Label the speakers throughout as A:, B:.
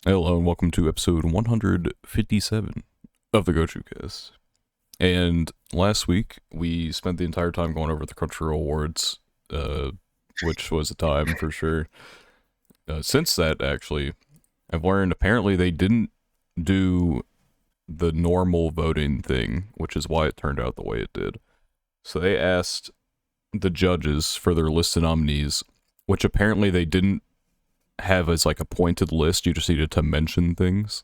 A: Hello and welcome to episode 157 of the Gochuucast. And last week we spent the entire time going over the Crunchyroll Awards, which was a time for sure. Since that, actually, I've learned apparently they didn't do the normal voting thing, which is why it turned out the way it did. So they asked the judges for their list of nominees, which apparently they didn't have as like a pointed list. You just needed to mention things.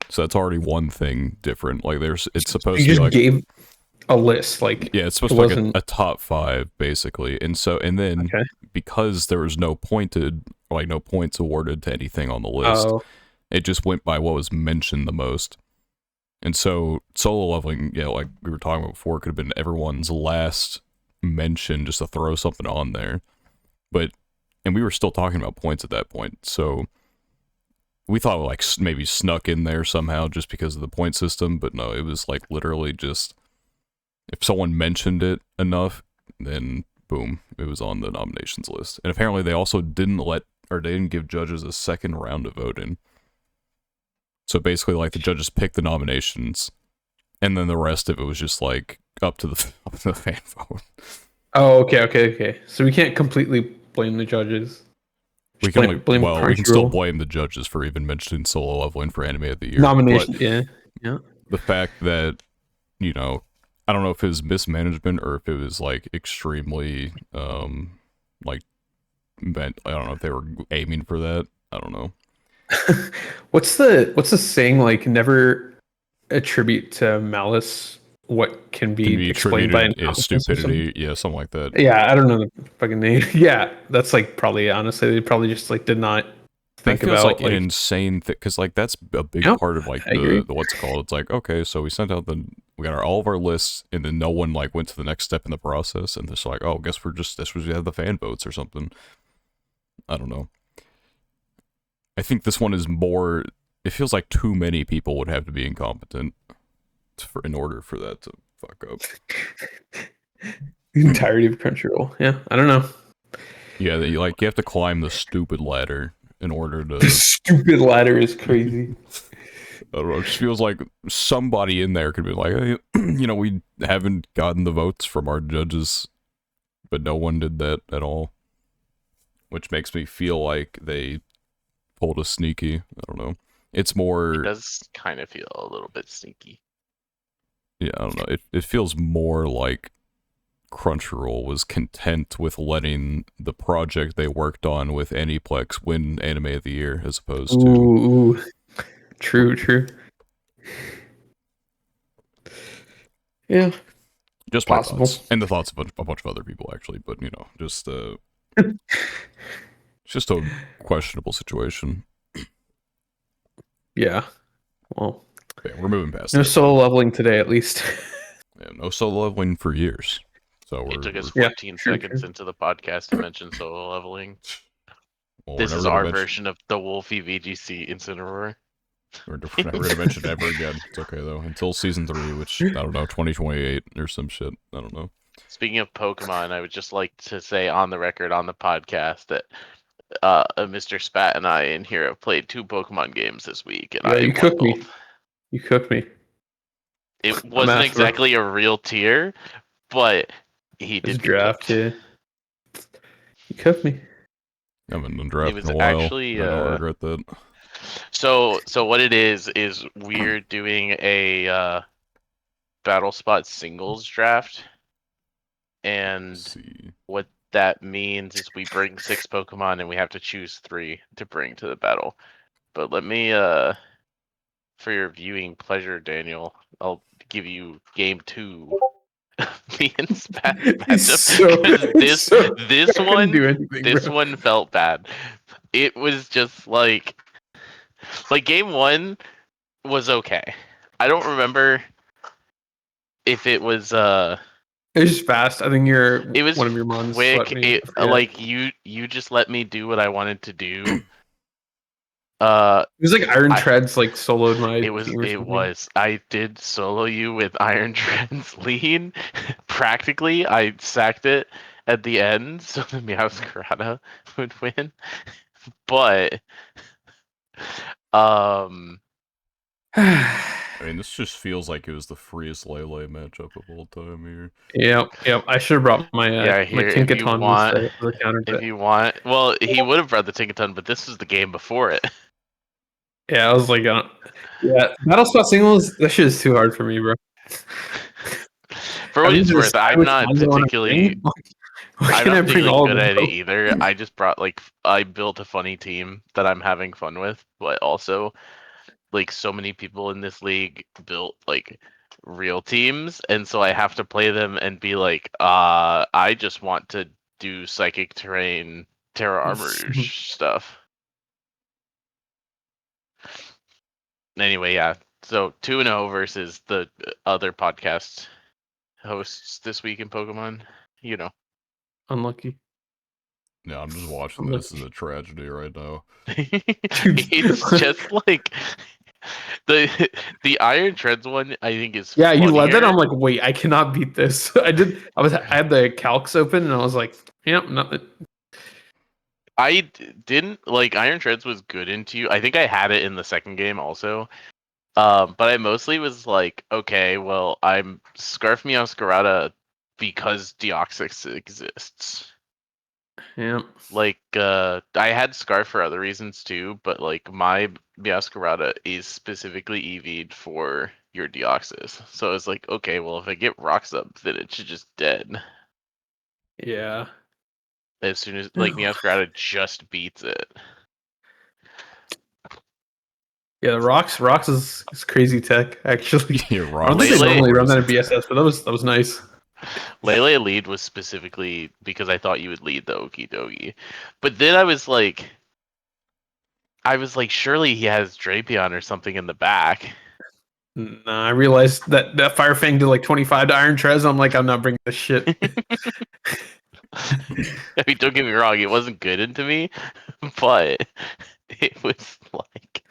A: So that's already one thing different. Like it's supposed
B: You
A: to be
B: just
A: like,
B: gave a list, like
A: yeah, it's
B: it
A: supposed to be like
B: wasn't
A: a top five basically. And then
B: okay.
A: because there was no pointed, like no points awarded to anything on the list,
B: Oh,
A: it just went by what was mentioned the most. And so solo leveling, yeah, like we were talking about before, could have been everyone's last mention just to throw something on there. But and we were still talking about points at that point, so we thought like maybe snuck in there somehow just because of the point system, but no, it was like literally just if someone mentioned it enough, then boom, it was on the nominations list. And apparently they also didn't give judges a second round of voting. So basically, like the judges picked the nominations, and then the rest of it was just like up to the up to the fan vote.
B: okay. So we can't completely blame the judges.
A: We
B: Just
A: can only
B: blame
A: well, we can still
B: Crunchyroll.
A: blame the judges for even mentioning solo leveling for anime of the year, but
B: Nomination, yeah, yeah.
A: the fact that I don't know if it was mismanagement or if it was like extremely like meant. I don't know if they were aiming for that. I don't know.
B: What's the saying? Like, never attribute to malice what can
A: Can
B: be
A: be
B: explained by
A: attributed as
B: incompetence or something.
A: stupidity, yeah, something like that.
B: Yeah, I don't know the fucking name. Yeah, that's like probably honestly they probably just like did not
A: That
B: think
A: feels like
B: about
A: an
B: like.
A: insane thing because like that's a big
B: Yep,
A: part of like
B: I agree.
A: the what's it called. It's like okay, so we got all of our lists, and then no one like went to the next step in the process, and it's like oh, guess we're just this was we have the fan votes or something. I don't know. I think this one is more. It feels like too many people would have to be incompetent in order for that to fuck up.
B: The entirety of Crunchyroll. Yeah, I don't know.
A: Yeah, you have to climb the stupid ladder in order
B: The
A: to.
B: stupid ladder is crazy.
A: I don't know. It just feels like somebody in there could be like, hey, we haven't gotten the votes from our judges, but no one did that at all, which makes me feel like they pulled a sneaky. I don't know. It's
C: It
A: more.
C: does kind of feel a little bit sneaky.
A: Yeah, I don't know. It feels more like Crunchyroll was content with letting the project they worked on with Aniplex win Anime of the Year as opposed to
B: Ooh, true. Yeah,
A: just my
B: possible.
A: thoughts and the thoughts of a bunch of other people actually. But just it's just a questionable situation.
B: Yeah. Well,
A: Yeah, we're moving past
B: no
A: that.
B: solo leveling today, at least.
A: Yeah, no solo leveling for years. So
C: It took us
B: Yeah,
C: 14
B: true.
C: seconds into the podcast to mention solo leveling.
A: well,
C: This is our version of the Wolfie VGC Incineroar.
A: We're never gonna mention it ever again. It's okay though. Until season 3, which I don't know, 2028 or some shit. I don't know.
C: Speaking of Pokemon, I would just like to say on the record on the podcast that Mr. Spat and I in here have played 2 Pokemon games this week, and
B: Yeah,
C: I
B: you
C: won
B: cooked me.
C: both.
B: You cooked me.
C: It
B: I'm
C: wasn't
B: after
C: exactly a real tier, but he
B: this
C: did get
B: draft.
C: cooked.
B: Yeah, you cooked me.
A: I haven't done
C: It
A: draft in
C: was
A: a while.
C: actually
A: I don't regret that.
C: so what it is we're doing a Battle Spot singles draft,
A: Let's
C: and
A: see.
C: what that means is we bring 6 Pokemon and we have to choose 3 to bring to the battle. But let me for your viewing pleasure, Daniel, I'll give you game 2. Me and Spat's matchup because this
B: I couldn't
C: one
B: do anything, bro.
C: felt bad. It was just like game 1 was okay. I don't remember if it was
B: It was just fast. I think
C: it was
B: one of your mons let
C: quick.
B: me.
C: It
B: I forget.
C: like you just let me do what I wanted to do.
B: It was like Iron
C: I
B: Treads like soloed my
C: it was
B: team or something.
C: I did solo you with Iron Trends lean. Practically, I sacked it at the end so the Meowscarada would win. But Um,
A: I mean, this just feels like it was the freest Lele matchup of all time here.
B: yeah. I should have brought my
C: yeah,
B: my
C: here
B: Tinkaton as the counter.
C: if you want, well, he would have brought the Tinkaton, but this was the game before it.
B: Yeah, I was like, yeah, Battle Spot singles. That shit is too hard for me, bro.
C: For what
B: Having
C: it's
B: to
C: worth,
B: decide
C: I'm
B: which
C: not
B: ones I want to
C: particularly
B: bring. Why
C: I'm
B: can't
C: not
B: I bring
C: particularly
B: all of
C: good
B: them?
C: at it either. I just brought I built a funny team that I'm having fun with, but also like so many people in this league built like real teams, and so I have to play them and be like, I just want to do psychic terrain Terra Armor stuff. Anyway, yeah. So 2-0 versus the other podcast hosts this week in Pokemon. You know.
B: Unlucky.
A: Yeah, I'm just watching this as
B: Unlucky.
A: a tragedy right now.
C: It's just like the Iron Treads one I think is
B: Yeah, you led that.
C: funnier.
B: I'm like, wait, I cannot beat this. I had the calcs open, and I was like, yep, no.
C: Didn't like Iron Treads was good into you. I think I had it in the second game also. But I mostly was like, okay, well, I'm Scarf Meowscarada because Deoxys exists.
B: Yeah,
C: Like, I had Scarf for other reasons too, but like my Meowscarada is specifically EV'd for your Deoxys. So I was like, okay, well, if I get Rocks up, then it's just dead.
B: yeah.
C: As soon as like Meowscarada just beats it.
B: Yeah, the rocks is crazy tech. Actually,
A: Your
B: I don't
A: rocks
B: think
A: is
B: they
C: Lele
B: normally run that
A: crazy
B: in BSS, but that was nice.
C: Lele lead was specifically because I thought you would lead the Okidogi. But then I was like, surely he has Drapion or something in the back.
B: Nah, I realized that Fire Fang did like 25 to Iron Trez. I'm like, I'm not bringing this shit.
C: I mean, don't get me wrong, it wasn't good into me, but it was like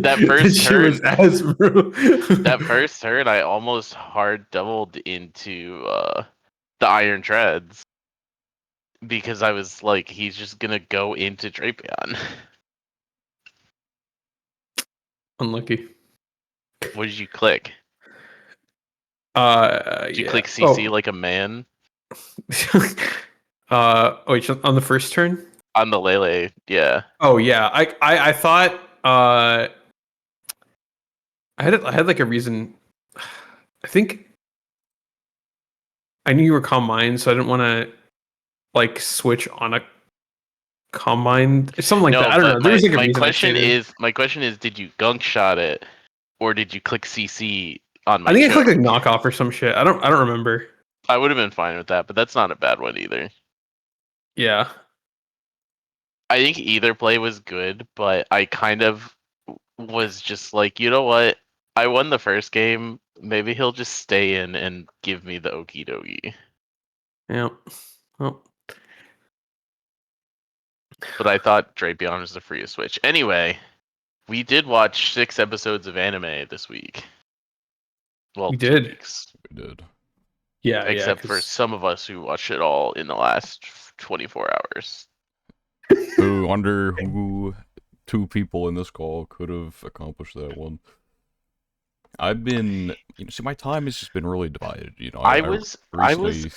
C: that
B: This
C: first
B: shit was
C: turn.
B: ass, bro.
C: That first turn, I almost hard doubled into the Iron Treads because I was like, he's just gonna go into Drapion.
B: Unlucky.
C: What did you click? Did you
B: Yeah.
C: click CC
B: Oh.
C: like a man
B: Wait, on the first turn?
C: on the Lele? Yeah.
B: Oh yeah. I thought I had like a reason. I think I knew you were Calm Mind, so I didn't want to like switch on a Calm Mind. Something like that.
C: No,
B: I don't
C: but
B: know. There was like a
C: my
B: reason I
C: question
B: stated.
C: is did you gunk shot it or did you click CC on
B: I
C: my
B: think I clicked like
C: choke?
B: knockoff or some shit. I don't remember.
C: I would have been fine with that, but that's not a bad one either.
B: Yeah.
C: I think either play was good, but I kind of was just like, you know what? I won the first game. Maybe he'll just stay in and give me the okie dokie.
B: Yeah. Well,
C: But I thought Drapion was the freest switch. Anyway, we did watch 6 episodes of anime this week. Well,
B: we
C: 2
B: did.
C: weeks.
A: we did.
B: Yeah,
C: Except for
B: because
C: some of us who watched it all in the last 24 hours.
A: Who wonder who two people in this call could have accomplished that one? I've been, see, my time has just been really divided. I
C: I was
A: recently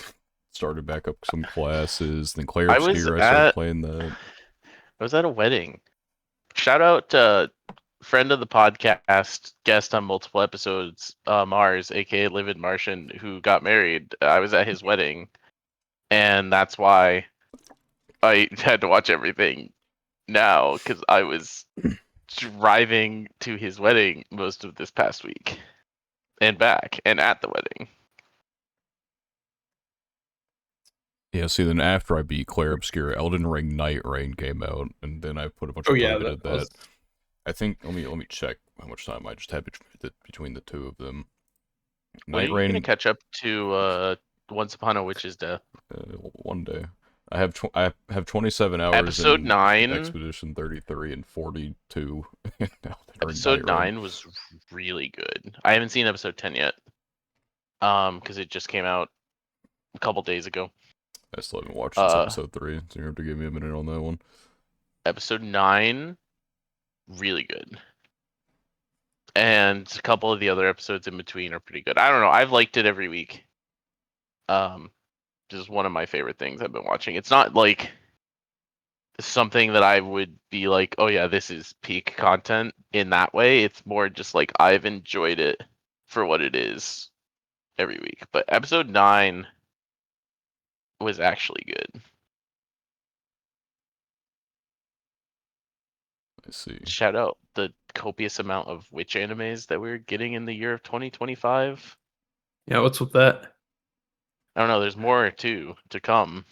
A: started back up some classes. Then Claire
C: I was
A: Obscura, I started
C: at
A: playing that.
C: I was at a wedding. Shout out to friend of the podcast, guest on multiple episodes, Mars, aka Livid Martian, who got married. I was at his wedding, and that's why I had to watch everything now because I was driving to his wedding most of this past week and back and at the wedding.
A: Yeah, see, then after I beat Claire Obscura, Elden Ring Night Rain came out, and then I put a bunch
B: oh
A: of
B: yeah,
A: time
B: that
A: into that.
B: was
A: I think let me check how much time I just had between the two of them.
C: When are
A: Night
C: you gonna
A: Rain,
C: catch up to Once Upon a Witch's Death?
A: one day. I have 27 hours
C: Episode
A: in
C: 9
A: Expedition 33 and 42 in Elden Ring
C: Episode
A: Night Rain.
C: 9 was really good. I haven't seen episode 10 yet. Because it just came out a couple days ago.
A: I still haven't watched since
C: Uh
A: episode 3, so you have to give me a minute on that one.
C: Episode 9 really good. And a couple of the other episodes in between are pretty good. I don't know. I've liked it every week. Just one of my favorite things I've been watching. It's not like something that I would be like, oh yeah, this is peak content in that way. It's more just like I've enjoyed it for what it is every week. But episode 9 was actually good.
A: I see.
C: Shout out the copious amount of witch animes that we're getting in the year of 2025.
B: Yeah, what's with that?
C: I don't know, there's more too to come.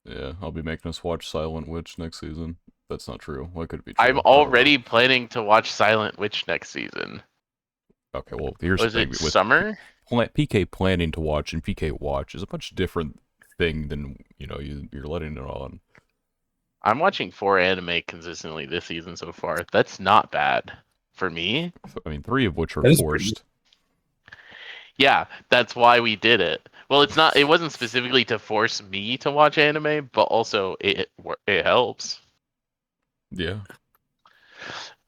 A: Yeah, I'll be making us watch Silent Witch next season. That's not true. Why could it be true?
C: I'm
A: I don't know.
C: already planning to watch Silent Witch next season.
A: Okay, well, here's
C: Was
A: the thing.
C: it
A: With
C: summer?
A: PK planning to watch and PK watch is a much different thing than, you're letting it on.
C: I'm watching 4 anime consistently this season so far. That's not bad for me.
A: I mean, 3 of which are
B: That is pretty
A: forced.
C: Yeah, that's why we did it. Well, it wasn't specifically to force me to watch anime, but also it helps.
A: Yeah.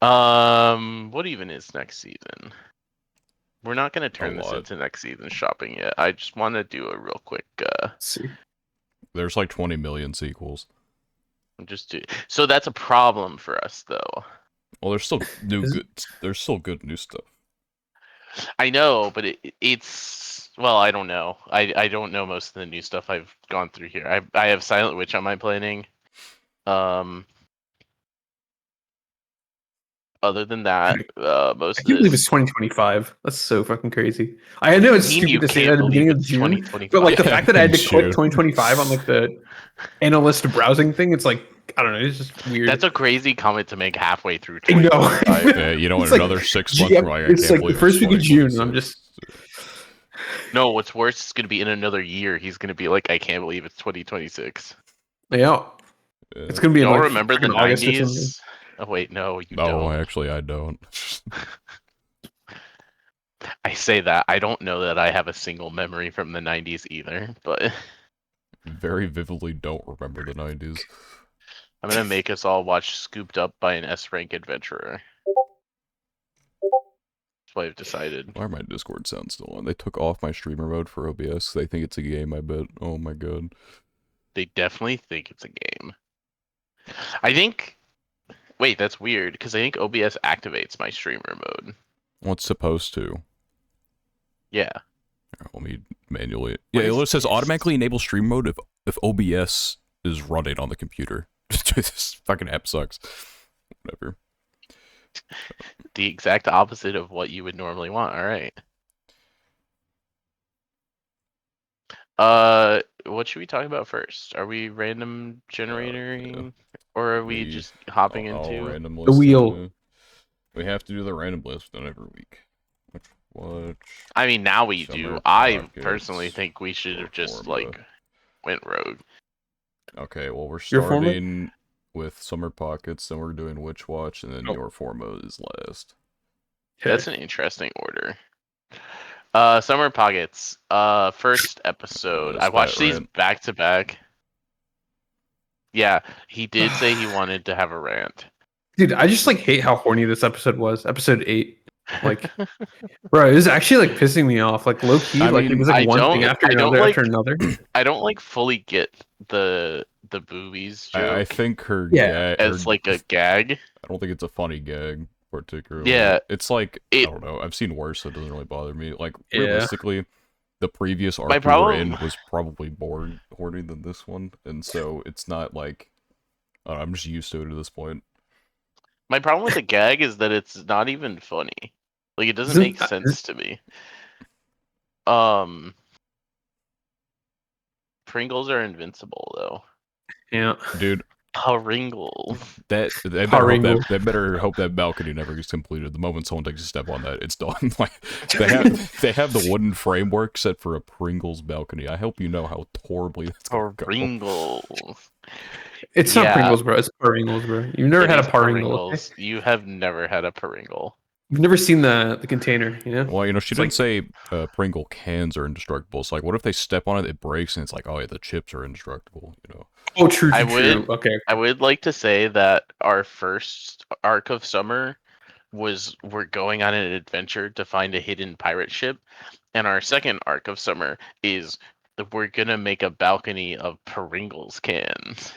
C: What even is next season? We're not going to turn this
A: lot.
C: into next season shopping yet. I just want to do a real quick
B: Let's see.
A: There's like 20 million sequels.
C: So that's a problem for us though.
A: Well, there's still there's still good new stuff.
C: I know, but it's well, I don't know. I don't know most of the new stuff I've gone through here. I have Silent Witch on my planning. Other than that, most
B: I
C: of
B: can't believe
C: this.
B: it's 2025. That's so fucking crazy. I know it's
C: You
B: stupid to say that
C: can't
B: at the beginning
C: believe
B: of
C: it's
B: June,
C: 2025.
B: but like the
A: Yeah,
B: fact that I had to click
A: June.
B: 2025 on like the analyst browsing thing, it's like I don't know, it's just weird.
C: That's a crazy comment to make halfway through
B: I know.
C: 2025.
A: Yeah, you know, in
B: It's like,
A: another 6 months,
B: yeah,
A: we're like, I
B: it's
A: can't
B: like
A: believe
B: the first
A: it's
B: week of June, and I'm
A: 2026.
C: No, what's worse is going to be in another year. He's going to be like, I can't believe it's 2026.
B: yeah, it's gonna be in
C: Y'all
B: like
C: remember the
B: freaking August or something.
C: 90s? Oh wait, no, you
A: No,
C: don't.
A: actually, I don't.
C: I say that. I don't know that I have a single memory from the 90s either, but
A: Very vividly don't remember the 90s.
C: I'm going to make us all watch Scooped Up by an S-Rank Adventurer. That's what I've decided.
A: Why are my Discord sounds still on? They took off my streamer mode for OBS. They think it's a game, I bet. Oh my god.
C: They definitely think it's a game. I think... Wait, that's weird, because I think OBS activates my streamer mode.
A: What's supposed to?
C: Yeah.
A: Let me manually.
C: What
A: Yeah,
C: is
A: it says
C: this?
A: automatically enable stream mode if OBS is running on the computer. This fucking app sucks. Whatever.
C: The exact opposite of what you would normally want. All right. What should we talk about first? Are we random generating, or are we just hopping
A: I'll
C: into
A: random
B: The
A: list
B: wheel.
A: them. We have to do the random list done every week. Watch.
C: I mean, now we
A: Summer
C: do. I
A: Pockets
C: personally think we should have just
A: Forma.
C: like went rogue.
A: Okay, well we're
B: Your Forma?
A: starting with Summer Pockets, then we're doing Witch Watch, and then
B: Oh.
A: your Forma is last.
C: That's an interesting order. Summer Pockets. First episode. I watched these back to back. Yeah, he did say he wanted to have a rant.
B: Dude, I just like hate how horny this episode was. Episode 8. Like, bro, it was actually like pissing me off. Like low key,
A: I
B: like it
A: mean,
B: was like
C: I
B: one
C: don't-
B: thing after
C: I don't
B: another
C: like-
B: after another.
C: I don't like fully get the boobies joke
A: I think her
B: Yeah.
C: as like a gag.
A: I don't think it's a funny gag, particularly.
C: Yeah,
A: It's like,
C: it-
A: I don't know, I've seen worse, so it doesn't really bother me. Like,
B: Yeah.
A: realistically, the previous arc
C: My
A: we were
C: problem-
A: in was probably more horny than this one, and so it's not like, I'm just used to it at this point.
C: My problem with the gag is that it's not even funny. Like it doesn't
B: Isn't
C: make
B: that-
C: sense to me. Pringles are invincible though.
B: Yeah.
A: Dude,
C: Pringles.
A: they better hope that balcony never gets completed. The moment someone takes a step on that, it's done. Like they have the wooden framework set for a Pringles balcony. I hope you know how horribly that's gonna go.
C: Pringles.
B: It's
C: Yeah.
B: not Pringles, bro. It's Pringles, bro. You've never
C: It
B: had a
C: is
B: Pringle. Okay?
C: You have never had a Pringle.
B: You've never seen the container, you know?
A: Well, she
B: It's
A: didn't
B: like,
A: say Pringle cans are indestructible. So, like, what if they step on it, it breaks, and it's like, oh yeah, the chips are indestructible.
B: oh, true,
C: I
B: true, true.
C: would
B: Okay.
C: I would like to say that our first arc of summer was we're going on an adventure to find a hidden pirate ship, and our second arc of summer is that we're gonna make a balcony of Pringles cans.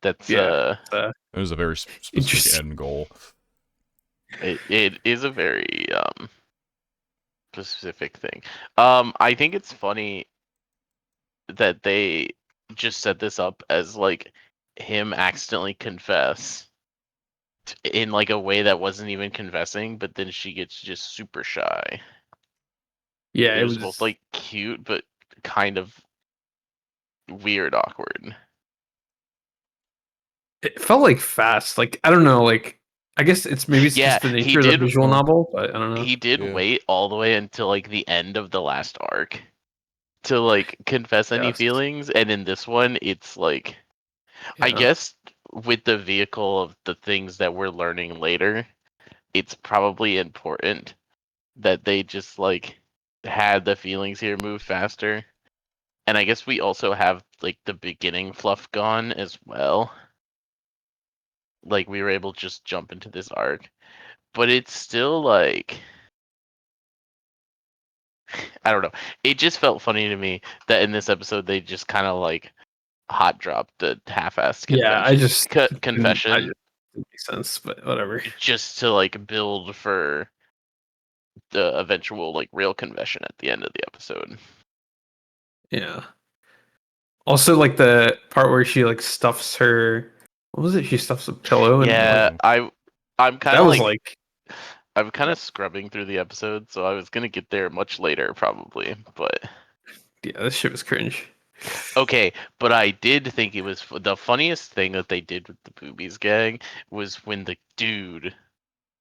C: That's
B: Yeah.
A: It was a very specific
B: Interesting.
A: end goal.
C: it is a very specific thing. I think it's funny that they just set this up as like him accidentally confess in like a way that wasn't even confessing, but then she gets just super shy.
B: Yeah,
C: It
B: it
C: was both
B: was.
C: like cute but kind of weird awkward.
B: It felt like fast. Like I don't know. Like I guess it's
C: Yeah,
B: just the nature of the visual novel, but I don't know.
C: he did
A: Yeah.
C: wait all the way until like the end of the last arc to like confess any
B: Yes.
C: feelings, and in this one it's like I
B: Yeah.
C: guess with the vehicle of the things that we're learning later, it's probably important that they just like had the feelings here move faster. And I guess we also have like the beginning fluff gone as well. Like we were able to just jump into this arc. But it's still like I don't know. It just felt funny to me that in this episode they just kind of like hot dropped the half-assed
B: Yeah. I
C: confession
B: just didn't make sense, but whatever.
C: just to like build for the eventual like real confession at the end of the episode.
B: Yeah. Also, like the part where she like stuffs her. What was it? She stuffs a pillow and like
C: Yeah,
A: Oh.
C: I'm kind
B: that
C: of
B: was
C: like
B: like
C: I'm kind of scrubbing through the episode, so I was gonna get there much later probably. But
B: yeah, this shit was cringe.
C: okay, but I did think it was the funniest thing that they did with the boobies gag was when the dude,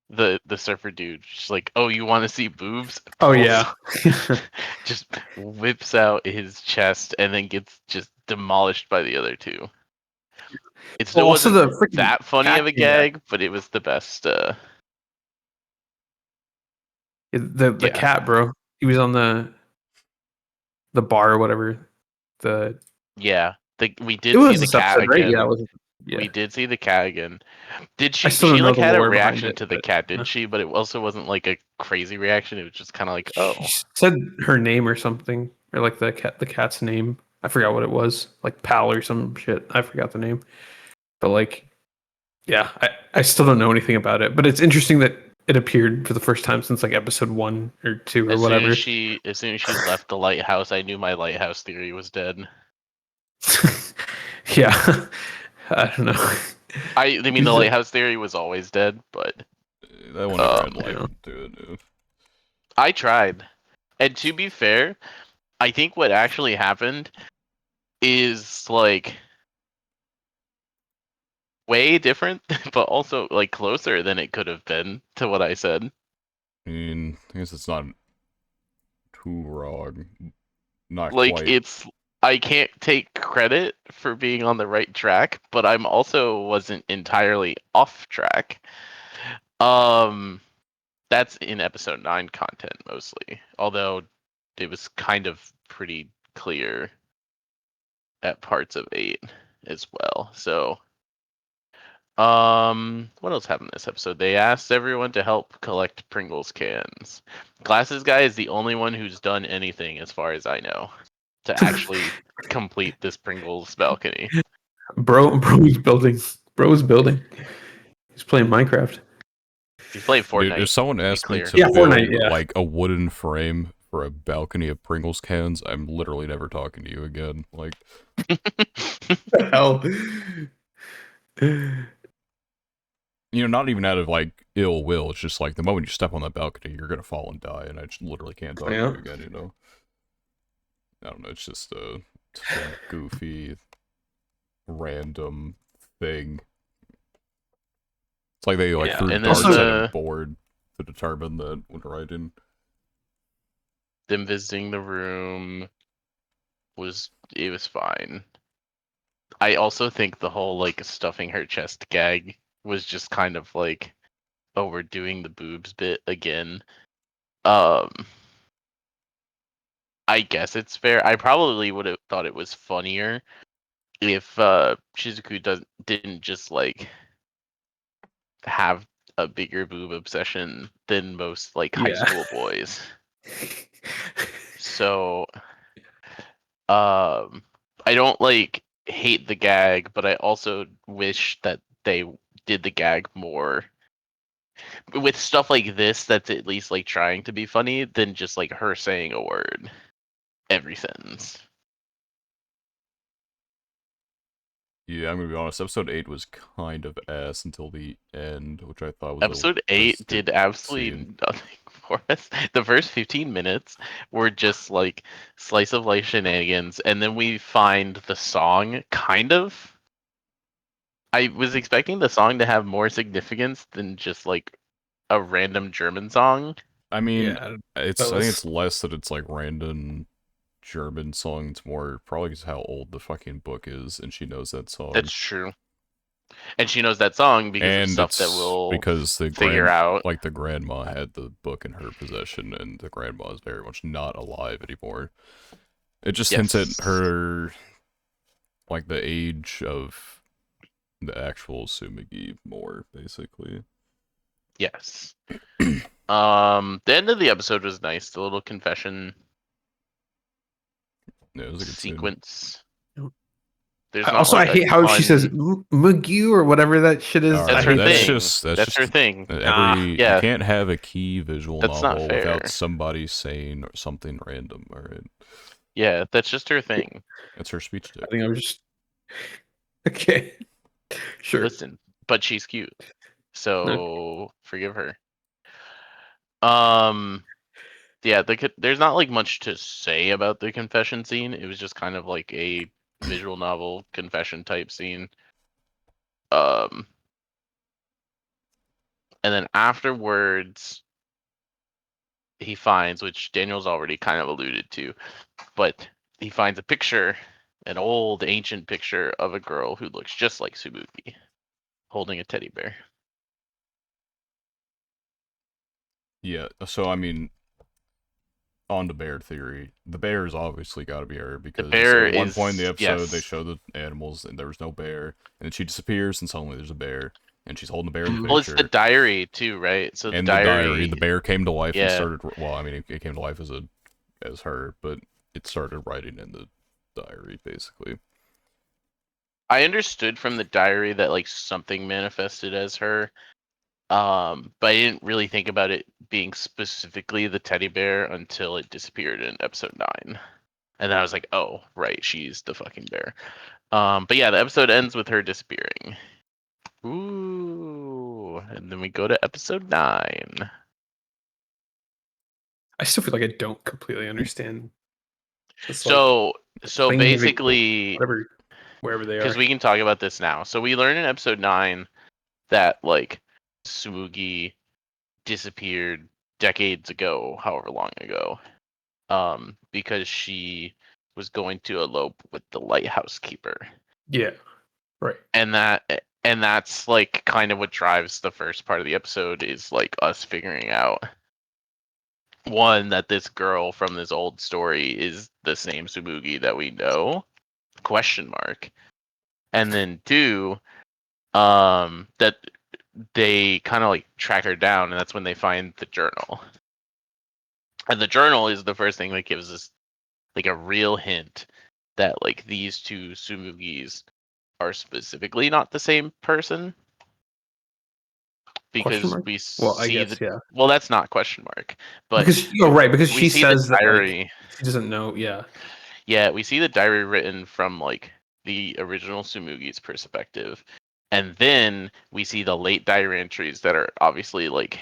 C: the surfer dude, just like, oh, you want to see boobs?
B: Oh
C: Pulls,
B: yeah.
C: just whips out his chest and then gets just demolished by the other two. It
B: Well,
C: still
B: also
C: wasn't
B: the freaking
C: that funny
B: cat
C: of a
B: came back.
C: gag, but it was the best.
B: The
C: Yeah,
B: cat, bro. He was on the bar or whatever. The
C: yeah. We
B: it
C: did see
B: was
C: the
B: this
C: cat
B: episode, right? Yeah, it
C: again.
B: was. Yeah.
C: We did see the cat again. Did
B: I
C: she?
B: still
C: She
B: don't know
C: like
B: the
C: had a
B: lore behind
C: reaction
B: it,
C: to the
B: but
C: cat,
B: uh,
C: didn't she? But it also wasn't like a crazy reaction. It was just kind of like,
B: she
C: oh,
B: said her name or something, or like the cat's name. I forgot what it was, like Pal or some shit. I forgot the name, but like, yeah, I still don't know anything about it. But it's interesting that it appeared for the first time since like episode 1 or 2 or whatever.
C: as soon as she left the lighthouse, I knew my lighthouse theory was dead.
B: Yeah, I don't know.
C: I mean, the
B: He's
C: lighthouse theory was always dead, but
A: That one never
C: um,
A: had life
B: yeah.
A: into it.
C: I tried. And to be fair, I think what actually happened is like way different, but also like closer than it could have been to what I said.
A: I mean, I guess it's not too wrong. Not
C: Like
A: quite.
C: I can't take credit for being on the right track, but I'm also wasn't entirely off track. Um that's in episode 9 content mostly. Although it was kind of pretty clear at parts of 8 as well. So what else happened this episode? They asked everyone to help collect Pringles cans. Glasses guy is the only one who's done anything as far as I know to actually complete this Pringles balcony.
B: Bro's building. Bro's building. He's playing Minecraft.
C: He's playing
A: Dude, if
C: Fortnite,
A: someone
C: to be
A: asked me
C: clear.
A: to
B: Yeah, Fortnite.
A: build
B: Yeah.
A: like a wooden frame for a balcony of Pringles cans, I'm literally never talking to you again. Like,
B: Hell.
A: not even out of like ill will. It's just like the moment you step on that balcony, you're gonna fall and die, and I just literally can't talk to
B: Yeah.
A: you again. I don't know. It's just some goofy, random thing. It's like they like
B: Yeah.
A: threw
C: And then
A: darts at a
C: the
A: board to determine that when writing.
C: them visiting the room was fine. I also think the whole like stuffing her chest gag was just kind of like oh, we're doing the boobs bit again. Um, I guess it's fair. I probably would have thought it was funnier if Shizuku didn't just like have a bigger boob obsession than most like high
B: Yeah.
C: school boys. So I don't like hate the gag, but I also wish that they did the gag more with stuff like this that's at least like trying to be funny than just like her saying a word every sentence.
A: Yeah, I'm gonna be honest. Episode 8 was kind of ass until the end, which I thought
C: Episode
A: was
C: 8
A: a good
C: did absolutely
A: scene.
C: nothing for us. The first 15 minutes were just like slice of life shenanigans, and then we find the song kind of. I was expecting the song to have more significance than just like a random German song.
A: I mean,
B: Yeah. That
A: I think
B: was
A: it's less that it's like random German song. It's more probably just how old the fucking book is, and she knows that
C: That's
A: song.
C: true. And she knows that song because of
A: And
C: stuff that
A: it's
C: we'll
A: because
C: figure out.
A: the grandma had the book in her possession, and the grandma is very much not alive anymore. It just hints at
C: Yes.
A: her, like, the age of the actual Sumigi more, basically.
C: Yes. The end of the episode was nice. The little confession
A: Yeah, it was a good scene.
C: sequence. There's not
B: also, I
C: like a
B: hate how she says
C: ton.
B: McGee or whatever that shit is.
A: All
B: I
C: That's
A: right,
C: her
B: hate that.
C: thing.
A: that's
C: That's her
A: just
C: thing.
B: Nah.
A: you
C: Yeah,
A: can't have a key visual
C: that's not
A: novel without
C: fair.
A: somebody saying something random. All right,
C: Yeah, that's just her thing.
A: that's her speech
B: I think
A: tick.
B: I was just okay. Sure.
C: Listen, but she's cute,
B: No.
C: so forgive her. Um, yeah, there's not like much to say about the confession scene. It was just kind of like a visual novel confession type scene. Um, and then afterwards, he finds, which Daniel's already kind of alluded to, but he finds a picture, an old ancient picture of a girl who looks just like Subuki, holding a teddy bear.
A: Yeah, so I mean, on the bear theory, the bear's obviously got to be her
C: The
A: because
C: bear
A: at one point in the
C: is
A: episode they
C: yes.
A: show the animals and there was no bear, and then she disappears and suddenly there's a bear, and she's holding the bear in the
C: Well, it's the
A: picture.
C: diary too, right? So the
A: And the diary, the
C: diary,
A: bear came to life and
C: yeah.
A: started. Well, I mean, it came to life as her, but it started writing in the diary basically.
C: I understood from the diary that like something manifested as her. But I didn't really think about it being specifically the teddy bear until it disappeared in episode 9. And then I was like, oh, right, she's the fucking bear. But yeah, the episode ends with her disappearing. Ooh, and then we go to episode 9.
B: I still feel like I don't completely understand. It's like
C: So
B: playing the
C: basically,
B: whatever, wherever they
C: because
B: are.
C: we can talk about this now. So we learn in episode 9 that like Sumugi disappeared decades ago, however long ago, because she was going to elope with the lighthouse keeper,
B: Yeah. Right.
C: and that's like kind of what drives the first part of the episode is like us figuring out one that this girl from this old story is the same Subugi that we know, question mark, and then two, that they kind of like track her down, and that's when they find the journal. And the journal is the first thing that gives us like a real hint that like these two Sumugis are specifically not the same person
B: Question
C: because
B: mark?
C: we
B: Well, I
C: see the
B: guess yeah.
C: well that's not question mark, but
B: Because you're right, because
C: we
B: she
C: see the
B: says that like
C: diary.
B: she doesn't know. Yeah.
C: Yeah, we see the diary written from like the original Sumugi's perspective. And then we see the late diary entries that are obviously like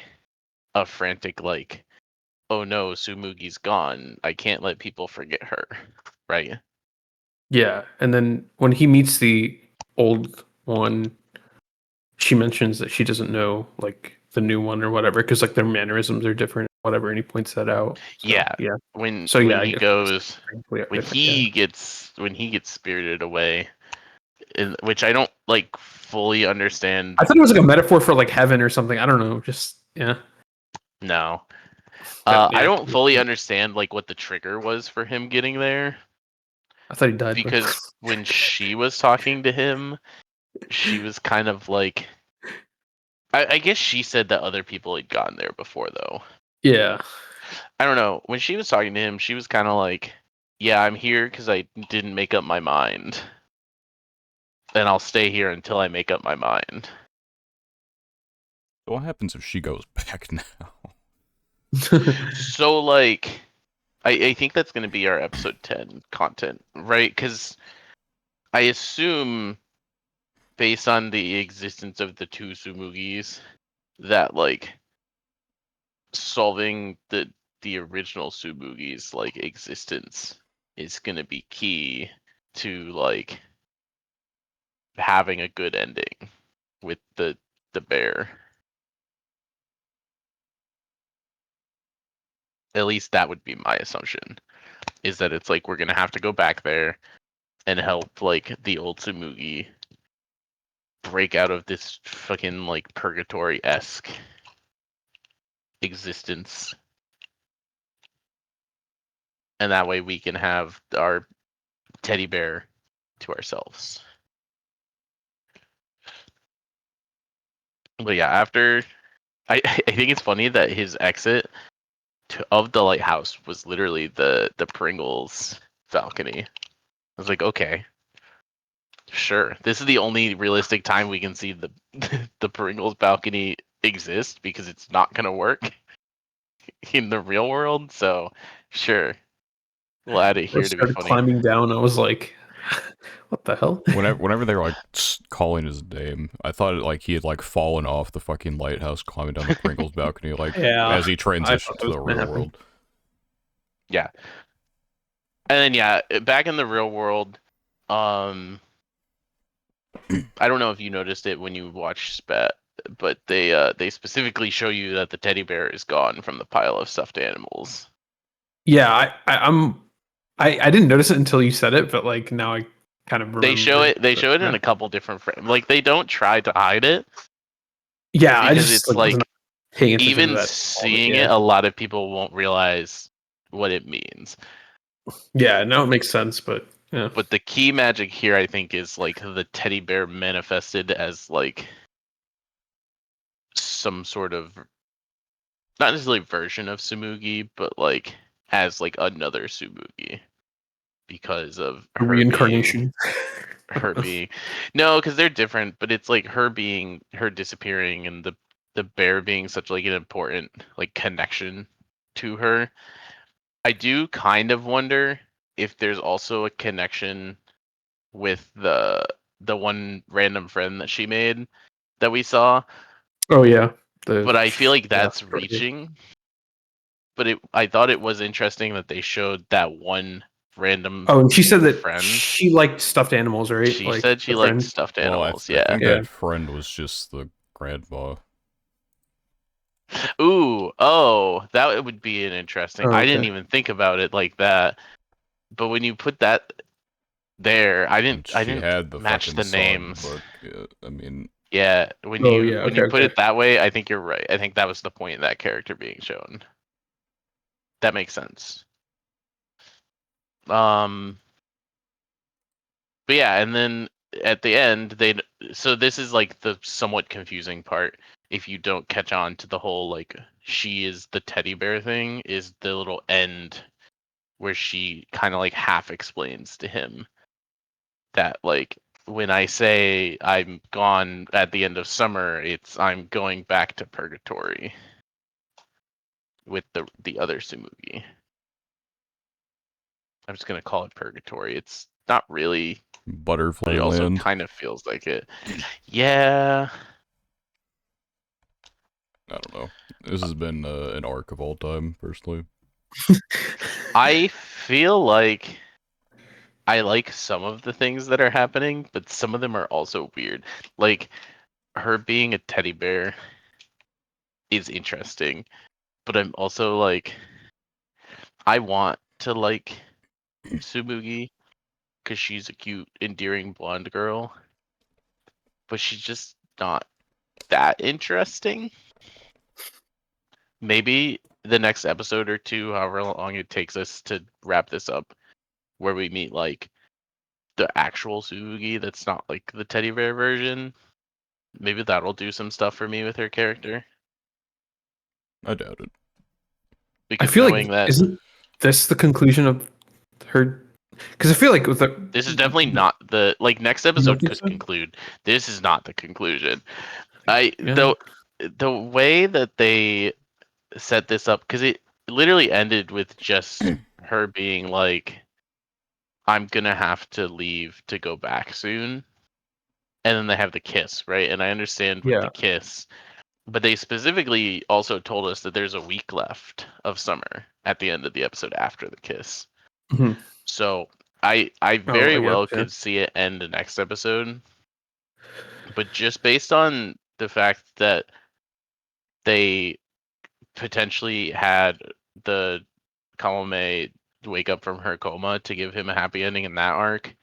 C: a frantic like, oh no, Sumugi's gone. I can't let people forget her. Right?
B: Yeah. And then when he meets the old one, she mentions that she doesn't know like the new one or whatever, because like their mannerisms are different, whatever, and he points that out. So
C: Yeah.
B: yeah.
C: When
B: So
C: when
B: yeah, I
C: he
B: guess
C: goes
B: it's different. Yeah.
C: when he gets spirited away, which I don't like fully understand.
B: I thought it was like a metaphor for like heaven or something. I don't know. Just yeah.
C: No,
B: That
C: I
B: yeah.
C: don't fully understand like what the trigger was for him getting there,
B: I thought he died, but
C: because when she was talking to him, she was kind of like, I guess she said that other people had gotten there before though.
B: yeah.
C: I don't know. When she was talking to him, she was kind of like, "Yeah, I'm here because I didn't make up my mind, and I'll stay here until I make up my mind."
A: What happens if she goes back now?
C: So like, I think that's going to be our episode 10 content, right? Because I assume, based on the existence of the two Sumugis, that like solving the original Sumugi's like existence is going to be key to like having a good ending with the bear. At least that would be my assumption. Is that it's like we're gonna have to go back there and help like the old Tsumugi break out of this fucking like purgatory-esque existence. And that way we can have our teddy bear to ourselves. But yeah, after I think it's funny that his exit of the lighthouse was literally the Pringles balcony. I was like, okay, sure. This is the only realistic time we can see the the Pringles balcony exist, because it's not gonna work in the real world. So sure, we'll add it
B: I
C: here to be
B: started
C: funny.
B: climbing down. I was like, what the hell?
A: Whenever they were like calling his name, I thought like he had like fallen off the fucking lighthouse, climbing down the Pringles balcony, like
B: Yeah.
A: as he
B: I thought
A: transitioned
B: that
A: to
B: was
A: the
B: gonna
A: real
B: happen.
A: world.
C: Yeah, and then yeah, back in the real world, um, I don't know if you noticed it when you watched Spat, but they specifically show you that the teddy bear is gone from the pile of stuffed animals.
B: Yeah, I didn't notice it until you said it, but like now I kind of
C: They show
B: remembered
C: it. They
B: that,
C: show it in
B: yeah.
C: a couple different frames. Like they don't try to hide it,
B: Yeah, I
C: because
B: just
C: it's
B: like wasn't
C: like
B: paying attention to
C: even
B: that moment.
C: seeing it,
B: Yeah.
C: a lot of people won't realize what it means.
B: Yeah, now it makes sense, but yeah.
C: But the key magic here, I think, is like the teddy bear manifested as like some sort of, not necessarily version of Sumugi, but like as like another Sumugi, because of
B: Reincarnation. I
C: her
B: don't know.
C: being no, because they're different, but it's like her disappearing, and the bear being such like an important like connection to her. I do kind of wonder if there's also a connection with the one random friend that she made that we saw,
B: Oh yeah. The
C: but I feel like
B: yeah.
C: that's reaching. But I thought it was interesting that they showed that one random
B: Oh, and she said that
C: friend.
B: she liked stuffed animals, right?
C: She
B: Like
C: said
B: the
C: she liked
B: friend.
C: stuffed
A: Well,
C: animals.
A: I
C: Yeah.
A: think
B: Yeah.
A: that friend was just the grandma.
C: Ooh, oh, that would be an interesting.
B: Oh,
C: I didn't
B: okay.
C: even think about it like that. But when you put that there, I
A: And
C: didn't I
A: she
C: didn't
A: had the
C: match
A: fucking
C: the
A: son,
C: names.
A: but yeah, I mean,
C: Yeah,
B: Oh yeah.
C: when
B: Okay.
C: you put
B: Okay.
C: it that way, I think you're right. I think that was the point of that character being shown. That makes sense. Um, but yeah, and then at the end, so this is like the somewhat confusing part if you don't catch on to the whole like she is the teddy bear thing, is the little end where she kind of like half explains to him that like when I say I'm gone at the end of summer, it's I'm going back to purgatory with the other Sumugi. I'm just gonna call it purgatory. It's not really, but
A: Butterfly
C: it also
A: Land.
C: kind of feels like it. Yeah,
A: I don't know. This has been an arc of all time, personally.
C: I feel like I like some of the things that are happening, but some of them are also weird. Like her being a teddy bear is interesting, but I'm also like, I want to like Sumugi, because she's a cute, endearing blonde girl, but she's just not that interesting. Maybe the next episode or two, however long it takes us to wrap this up, where we meet like the actual Sugi that's not like the teddy bear version. Maybe that'll do some stuff for me with her character.
A: I doubt it.
B: I
C: Because
B: feel
C: knowing
B: like
C: that
B: isn't this the conclusion of her? Because I feel like with the
C: this is definitely not the like next
B: you don't
C: episode
B: think
C: could
B: so?
C: conclude. This is not the conclusion. I
B: Yeah.
C: the way that they set this up, because it literally ended with just her being like, I'm gonna have to leave to go back soon. And then they have the kiss, right? And I understand with the
B: Yeah.
C: kiss, but they specifically also told us that there's a week left of summer at the end of the episode after the kiss.
B: Mhm.
C: So I
B: Oh,
C: very
B: I guess.
C: well
B: Yeah.
C: could see it end the next episode, but just based on the fact that they potentially had the Kamome wake up from her coma to give him a happy ending in that arc,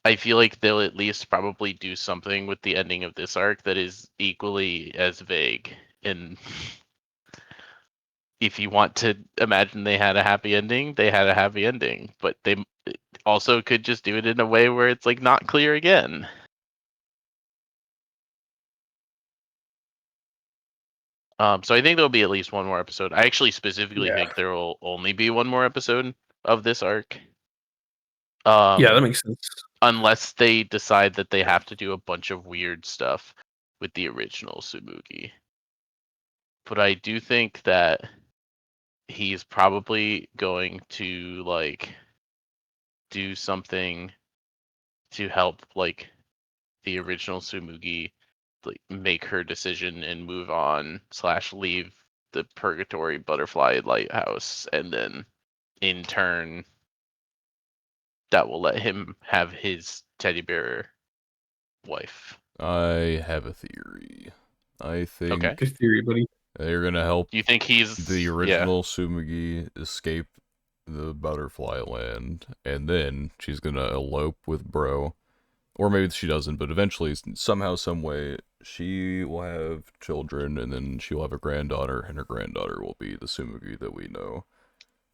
C: I feel like they'll at least probably do something with the ending of this arc that is equally as vague. And if you want to imagine they had a happy ending, they had a happy ending, but they also could just do it in a way where it's like not clear again. So I think there'll be at least one more episode. I actually specifically
B: Yeah.
C: think there will only be one more episode of this arc.
B: Yeah, that makes sense.
C: Unless they decide that they have to do a bunch of weird stuff with the original Tsumugi. But I do think that he's probably going to like do something to help like the original Tsumugi like make her decision and move on slash leave the Purgatory Butterfly Lighthouse, and then in turn that will let him have his teddy bear wife.
A: I have a theory. I think
C: Okay.
B: Good theory, buddy.
A: they're gonna help
C: Do you think
A: the
C: he's
A: original Sumugi escape the butterfly land, and then she's gonna elope with Bro. Or maybe she doesn't, but eventually, somehow, some way, she will have children, and then she'll have a granddaughter, and her granddaughter will be the Sumugi that we know.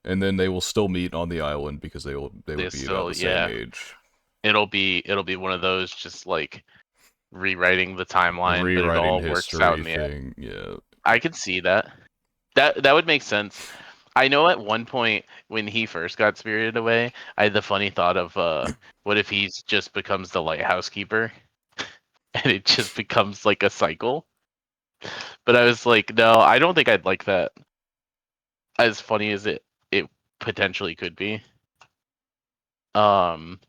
A: And then they will still meet on the island because they would
C: this
A: be about
C: still
A: the same
C: yeah.
A: age.
C: It'll be one of those just like rewriting the timeline, but it
A: Rewriting
C: all works out
A: history
C: in the end.
A: thing, yeah.
C: I could see that. That would make sense. I know at one point when he first got spirited away, I had the funny thought of what if he's just becomes the lighthouse keeper and it just becomes like a cycle? But I was like, no, I don't think I'd like that. As funny as it potentially could be. Um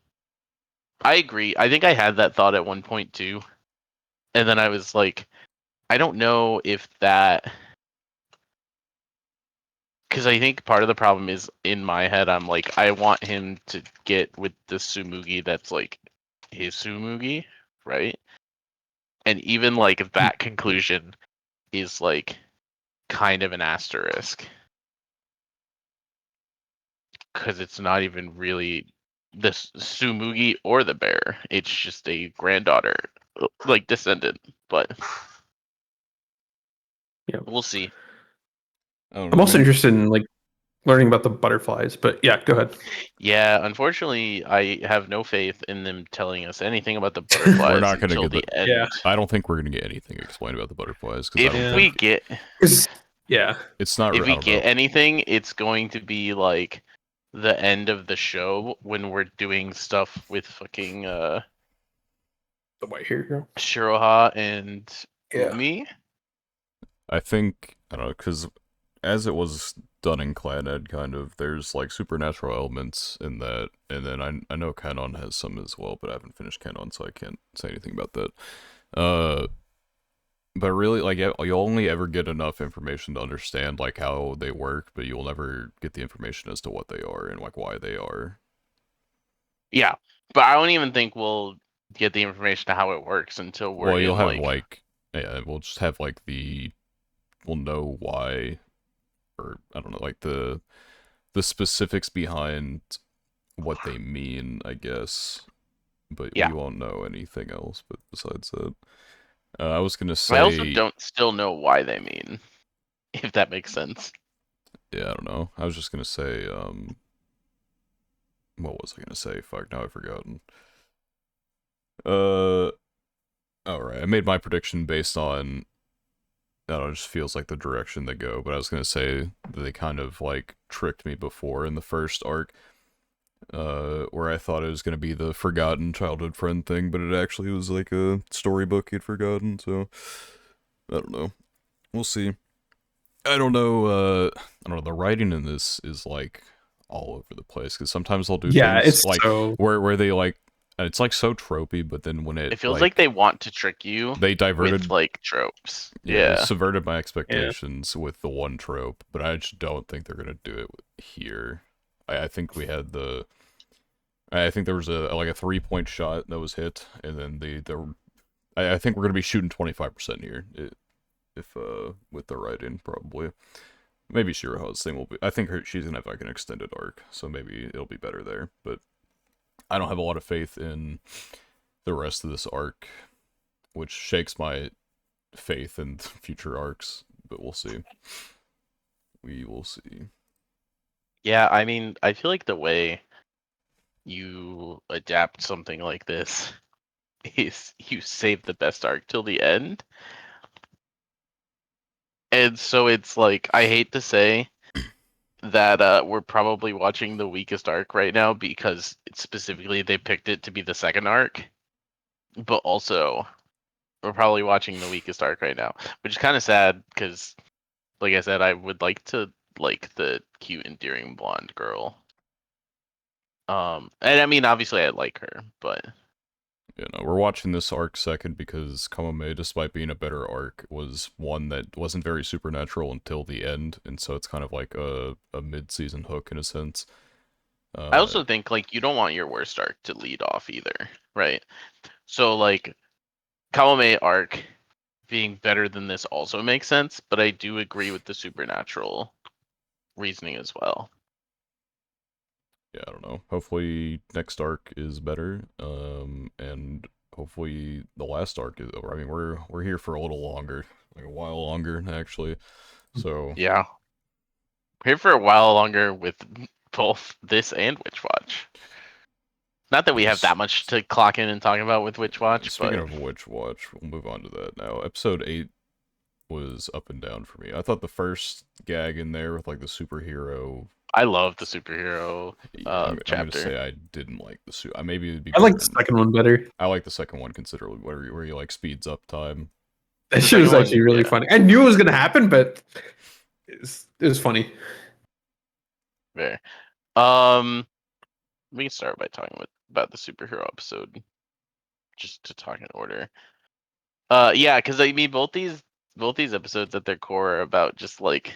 C: I agree. I think I had that thought at one point too. And then I was like, I don't know if that, because I think part of the problem is in my head, I'm like, I want him to get with the Sumugi that's like his Sumugi, right? And even like that conclusion is like kind of an asterisk because it's not even really the Sumugi or the bear. It's just a granddaughter, like descendant. But
B: Yeah.
C: we'll see.
A: I don't
B: I'm
A: know,
B: also
A: man.
B: interested in like learning about the butterflies, but yeah, go ahead.
C: Yeah, unfortunately, I have no faith in them telling us anything about the
A: We're
C: butterflies
A: not gonna
C: until
A: get the.
C: the
B: Yeah.
C: end.
A: I don't think we're gonna get anything explained about the butterflies because I don't
C: If
B: Yeah.
C: we
A: think
C: get
B: Because yeah,
A: it's not.
C: if
A: I
C: we
A: don't know.
C: get anything, it's going to be like the end of the show when we're doing stuff with fucking
B: the white hair girl.
C: Shiroha and
B: Yeah.
C: Umi.
A: I think I don't know because as it was done in Claned, kind of there's like supernatural elements in that, and then I know Canon has some as well, but I haven't finished Canon, so I can't say anything about that. Uh, but really, like you'll only ever get enough information to understand like how they work, but you'll never get the information as to what they are and like why they are.
C: Yeah, but I don't even think we'll get the information to how it works until we're
A: Well, you'll
C: in
A: have
C: like
A: like yeah, we'll just have like we'll know why, or I don't know, like the specifics behind what they mean, I guess. But
C: Yeah.
A: we won't know anything else. But besides that, I was gonna
C: I also
A: say,
C: don't still know why they mean, if that makes sense.
A: yeah, I don't know. I was just gonna say, what was I gonna say? Fuck, now I've forgotten. Uh, all right. I made my prediction based on, I don't know, it just feels like the direction they go. But I was gonna say that they kind of like tricked me before in the first arc, where I thought it was gonna be the forgotten childhood friend thing, but it actually was like a storybook he'd forgotten. So I don't know. We'll see. I don't know. I don't know. The writing in this is like all over the place because sometimes they'll do
B: Yeah,
A: things
B: it's
A: like
B: so
A: where they like it's like so tropey, but then when it
C: It feels like
A: like
C: they want to trick you
A: they
C: with
A: diverted,
C: like tropes.
A: yeah, they
C: Yeah.
A: subverted my
B: yeah.
A: expectations with the one trope, but I just don't think they're gonna do it here. I think we had the I think there was a like a 3 point shot that was hit, and then I think we're gonna be shooting 25% here, if with the writing probably. Maybe Shiraho's thing will be. I think she's gonna have like an extended arc, so maybe it'll be better there. But I don't have a lot of faith in the rest of this arc, which shakes my faith in future arcs. But we'll see. We will see.
C: Yeah, I mean, I feel like the way you adapt something like this is you save the best arc till the end. And so it's like, I hate to say that we're probably watching the weakest arc right now because specifically they picked it to be the second arc, but also we're probably watching the weakest arc right now, which is kind of sad because, like I said, I would like to like the cute, endearing blonde girl. And I mean, obviously, I like her, but
A: You know, we're watching this arc second because Kamame, despite being a better arc, was one that wasn't very supernatural until the end, and so it's kind of like a mid-season hook in a sense.
C: I
A: Uh,
C: also think like you don't want your worst arc to lead off either, right? So like Kawame arc being better than this also makes sense, but I do agree with the supernatural reasoning as well.
A: yeah, I don't know. Hopefully next arc is better. And hopefully the last arc is. I mean, we're here for a little longer, like a while longer actually. So
C: Yeah. We're here for a while longer with both this and Witch Watch. Not that we have
A: yes.
C: that much to clock in and talk about with Witch Watch,
A: Speaking
C: but
A: of Witch Watch, we'll move on to that now. Episode 8 was up and down for me. I thought the first gag in there with like the superhero.
C: I love the superhero
A: Yeah, I'm gonna
C: chapter.
A: say I didn't like the suit. Maybe it'd be
B: I like
A: better.
B: the second one better.
A: I like the second one considerably, where he like speeds up time.
B: That
C: The
B: shit
C: second
B: was actually
C: one,
B: really
C: yeah,
B: funny. I knew it was gonna happen, but it was funny.
C: very. Um, we can start by talking about the superhero episode, just to talk in order. Yeah, because I mean both these episodes at their core are about just like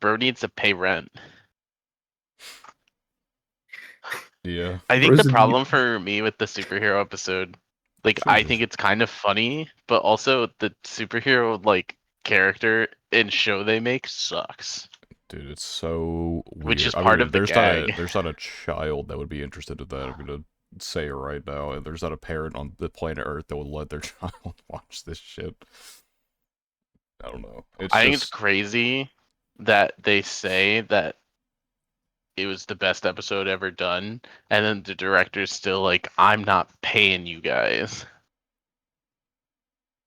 C: bro needs to pay rent.
A: Yeah,
C: I think the
B: Bros in
C: problem for me with the superhero episode, like
A: sure.
C: I think it's kind of funny, but also the superhero like character and show they make sucks,
A: Dude, it's so
C: which
A: weird.
C: is
A: I
C: part
A: mean,
C: of the gag.
A: there's not a child that would be interested in that. I'm gonna say it right now. There's not a parent on the planet Earth that would let their child watch this shit. I don't know. It's
C: I think it's
A: just
C: crazy that they say that it was the best episode ever done, and then the director's still like, I'm not paying you guys.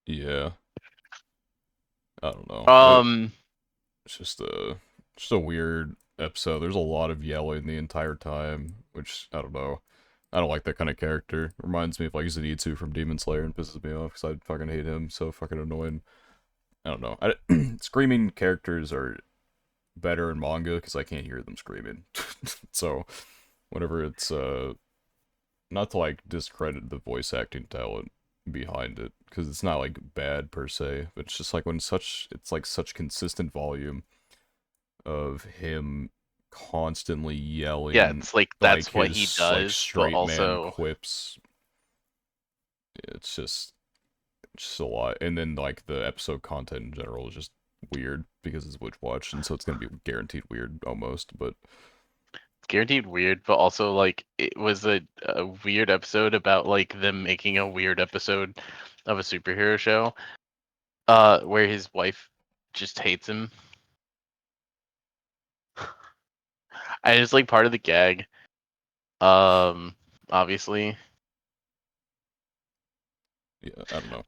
A: yeah. I don't know.
C: Um,
A: It's just a weird episode. There's a lot of yelling the entire time, which I don't know. I don't like that kind of character. Reminds me of like Zenitsu from Demon Slayer and pisses me off because I fucking hate him. So fucking annoying. I don't know. Screaming characters are better in manga because I can't hear them screaming. So whenever it's not to like discredit the voice acting talent behind it because it's not like bad per se, but it's just like when it's like such consistent volume of him constantly
C: yeah,
A: yelling
C: it's like
A: like
C: that's what he
A: his like
C: does, but
A: straight man
C: also
A: quips. It's just a lot. And then like the episode content in general is just weird because it's Witch Watch, and so it's gonna be guaranteed weird almost. But
C: guaranteed weird, but also like it was a weird episode about like them making a weird episode of a superhero show, where his wife just hates him. And it's like part of the gag. Obviously.
A: Yeah, I don't know.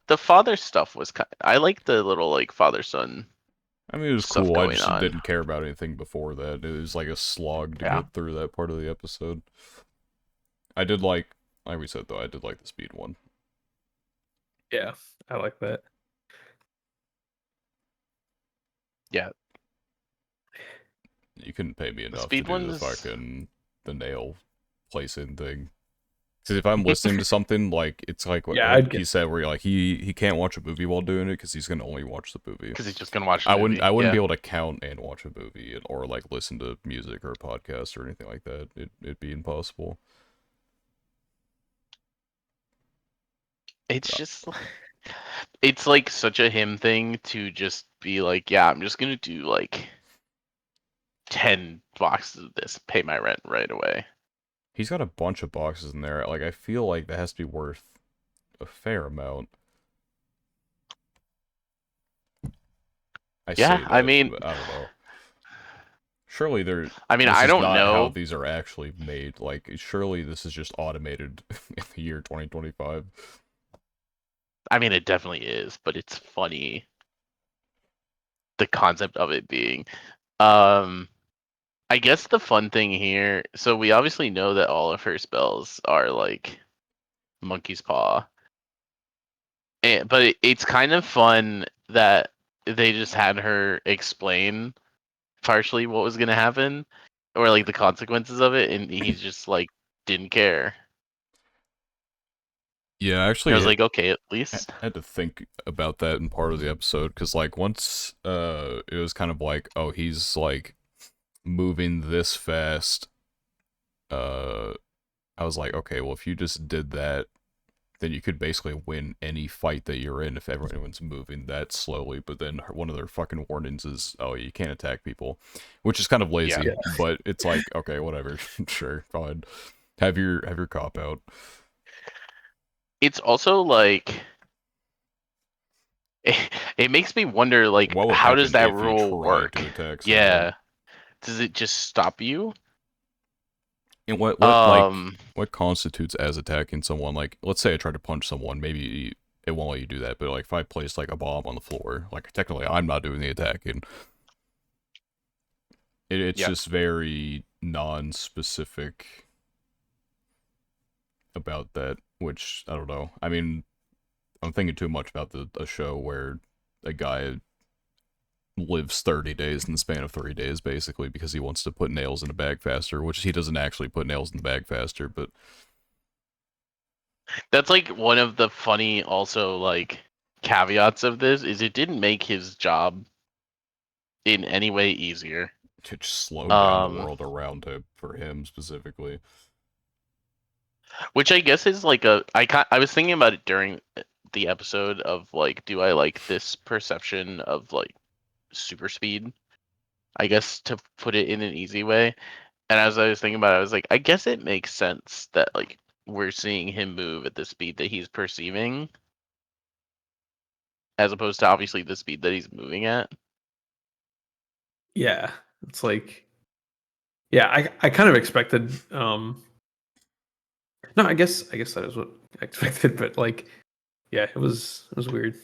C: The father stuff was I like the little like father son
A: I mean, it was
C: stuff
A: cool. I
C: going
A: just
C: on.
A: didn't care about anything before that. It was like a slog to
C: Yeah.
A: get through that part of the episode. I did like we said though, I did like the speed one.
B: Yeah, I like that.
C: Yeah.
A: You couldn't pay me
C: The
A: enough to
C: speed
A: do the
C: ones.
A: fucking the nail placing thing. Because if I'm listening to something, like it's like
B: Yeah,
A: like
B: I'd
A: he
B: get.
A: said, where like he can't watch a movie while doing it because he's gonna only watch the movie.
C: Because he's just gonna watch the
A: I
C: movie.
A: wouldn't
C: Yeah.
A: be able to count and watch a movie or like listen to music or a podcast or anything like that. It'd be impossible.
C: It's just it's like such a him thing to just be like, yeah, I'm just gonna do like 10 boxes of this, pay my rent right away.
A: He's got a bunch of boxes in there. Like I feel like that has to be worth a fair amount. I
C: Yeah,
A: say
C: I
A: that,
C: mean,
A: but I don't know. Surely this
C: I
A: is
C: don't
A: not how
C: know.
A: these are actually made. Like, surely this is just automated in the year 2025.
C: I mean, it definitely is, but it's funny the concept of it being. Um, I guess the fun thing here. So we obviously know that all of her spells are like monkey's paw, but it's kind of fun that they just had her explain partially what was gonna happen, or like the consequences of it, and he just like didn't care.
A: Yeah,
C: And I
A: actually,
C: was like, okay, at
A: I
C: least.
A: had to think about that in part of the episode because, like, once it was kind of like, oh, he's like moving this fast. Uh, I was like, okay, well, if you just did that, then you could basically win any fight that you're in if everyone's moving that slowly. But then one of their fucking warnings is, oh, you can't attack people, which is kind of
C: Yeah.
A: lazy. But it's like, okay, whatever, sure, fine. Have your cop out.
C: It's also like it makes me wonder, like,
A: What would
C: how does
A: happen
C: that
A: if you
C: rule
A: tried
C: work?
A: to attack someone?
C: Yeah. Does it just stop you?
A: And
C: Um,
A: what constitutes as attacking someone? Like, let's say I tried to punch someone, maybe it won't let you do that. But like, if I place like a bomb on the floor, like technically I'm not doing the attacking. It's
C: yeah.
A: just very non-specific about that, which I don't know. I mean, I'm thinking too much about a show where a guy lives 30 days in the span of 3 days, basically, because he wants to put nails in a bag faster, which he doesn't actually put nails in the bag faster, but
C: That's like one of the funny also like caveats of this is it didn't make his job in any way easier.
A: it just slowed down the
C: Um,
A: world around him for him specifically.
C: which I guess is like I was thinking about it during the episode of like, do I like this perception of like super speed? I guess to put it in an easy way. And as I was thinking about it, I was like, I guess it makes sense that like we're seeing him move at the speed that he's perceiving, as opposed to obviously the speed that he's moving at.
B: Yeah, it's like. Yeah, I kind of expected. No, I guess that is what I expected, but like, yeah, it was weird.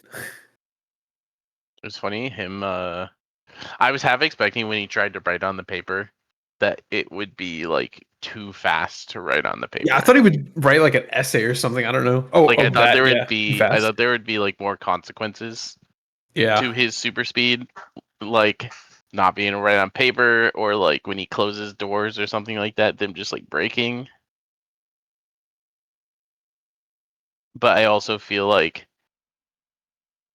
C: It was funny him. I was half expecting when he tried to write on the paper that it would be like too fast to write on the
B: Yeah, I
C: paper.
B: thought he would write like an essay or something. I don't know. Oh,
C: Like
B: oh, that. Yeah, too
C: I
B: fast.
C: thought there would be like more consequences
B: Yeah,
C: to his super speed, like not being able to write on paper, or like when he closes doors or something like that, them just like breaking. But I also feel like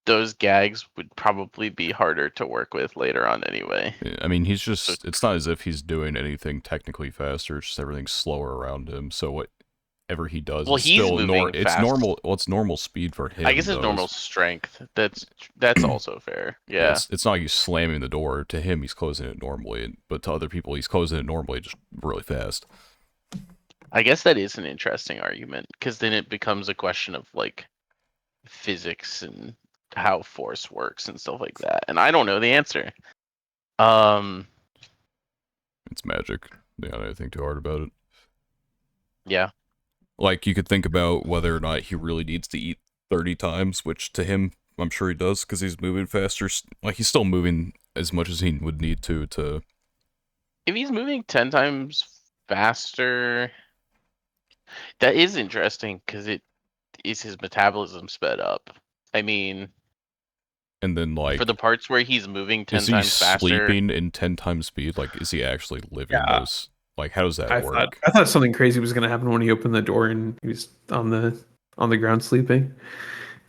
C: those gags would probably be harder to work with later on anyway.
A: I mean, he's
C: So
A: just, it's not as if he's doing anything technically faster, it's just everything's slower around him. So what, whatever he does
C: Well,
A: is
C: he's
A: still
C: moving
A: it's
C: fast.
A: normal. Well, it's normal speed for
C: I
A: him
C: guess it's
A: though.
C: normal strength. That's also fair.
A: Yeah,
C: Yeah.
A: it's not like he's slamming the door. To him, he's closing it normally, but to other people, he's closing it normally, just really fast.
C: I guess that is an interesting argument because then it becomes a question of like physics and how force works and stuff like that. And I don't know the answer. Um,
A: It's magic. Yeah, I don't think too hard about it.
C: yeah.
A: Like you could think about whether or not he really needs to eat 30 times, which to him, I'm sure he does because he's moving faster. Like he's still moving as much as he would need to.
C: If he's moving 10 times faster, that is interesting because it is his metabolism sped up. I mean,
A: And then
C: for the
A: like,
C: parts where he's moving 10
A: is he
C: times faster,
A: sleeping in 10 times speed? Like, is he actually living
B: Yeah,
A: those? Like, how does that work?
B: I thought something crazy was gonna happen when he opened the door and he was on the ground sleeping,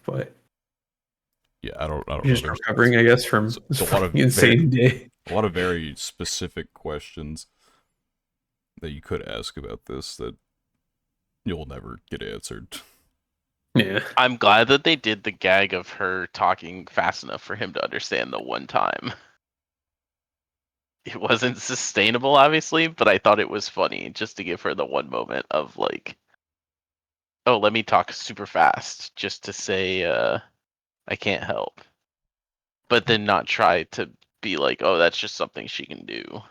B: but
A: Yeah, I don't know.
B: he's just
A: There's
B: recovering, I guess, from
A: it's
B: this
A: a lot of
B: fucking insane day.
A: a lot of very specific questions that you could ask about this that you'll never get answered.
B: Yeah,
C: I'm glad that they did the gag of her talking fast enough for him to understand the one time. It wasn't sustainable, obviously, but I thought it was funny just to give her the one moment of like, oh, let me talk super fast just to say I can't help. But then not try to be like, oh, that's just something she can do.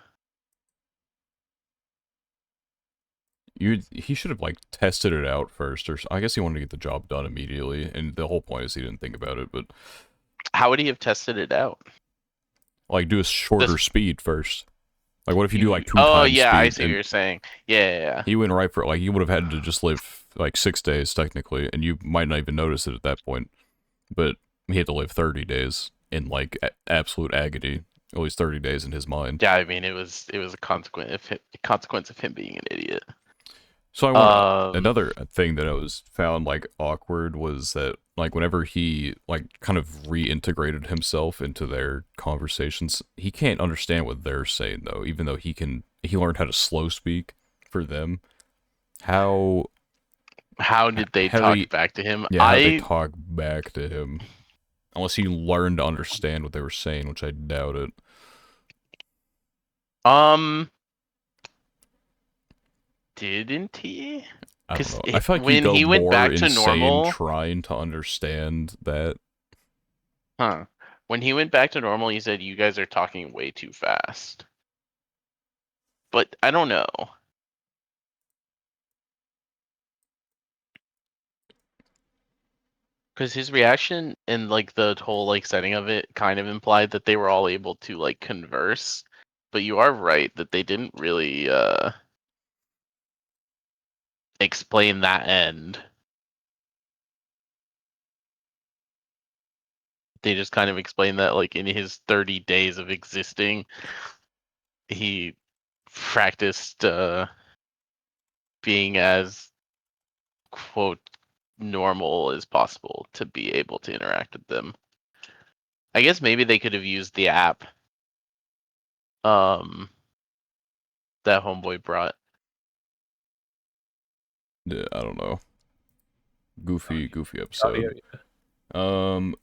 A: He should have like tested it out first, or I guess he wanted to get the job done immediately, and the whole point is he didn't think about it. But
C: How would he have tested it out?
A: like, do a shorter
C: This,
A: speed first. Like, what if you do like two
C: oh
A: times
C: yeah, I
A: speed?
C: see what
A: And
C: you're saying. Yeah.
A: he went right for like he would have had to just live like 6 days technically, and you might not even notice it at that point. But he had to live 30 days in like absolute agony. At least 30 days in his mind.
C: Yeah, I mean it was a consequence of him being an idiot.
A: So I want
C: Um,
A: another thing that I was found like awkward was that like whenever he like kind of reintegrated himself into their conversations, he can't understand what they're saying though, even though he learned how to slow speak for them. How
C: how did they
A: how do
C: talk
A: they
C: back to him?
A: yeah, how they talk back to him? Unless he learned to understand what they were saying, which I doubt it.
C: Um, didn't he?
A: I don't
C: Because
A: know. I feel like you
C: when
A: go
C: he went
A: more
C: back to
A: insane
C: normal,
A: trying to understand that.
C: huh? When he went back to normal, he said, "You guys are talking way too fast." But I don't know. Because his reaction and like the whole like setting of it kind of implied that they were all able to like converse. But you are right that they didn't really explain that end. They just kind of explained that like in his 30 days of existing, he practiced being as quote normal as possible to be able to interact with them. I guess maybe they could have used the app um that homeboy brought.
A: Yeah, I don't know. Goofy
B: audio.
A: episode. Um,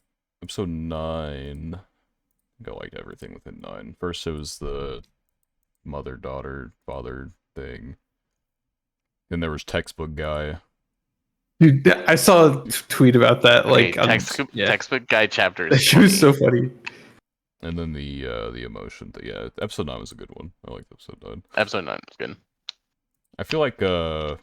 A: episode 9. Got like everything within 9. First, it was the mother, daughter, father thing. Then there was textbook guy.
B: Dude, I saw a tweet about that.
C: Okay,
B: Like, yeah,
C: textbook guide chapter is
B: that shit
C: funny.
B: was so funny.
A: And then the emotion thing. Yeah, episode 9 was a good one. I liked episode 9.
C: Episode 9 is good.
A: I feel like if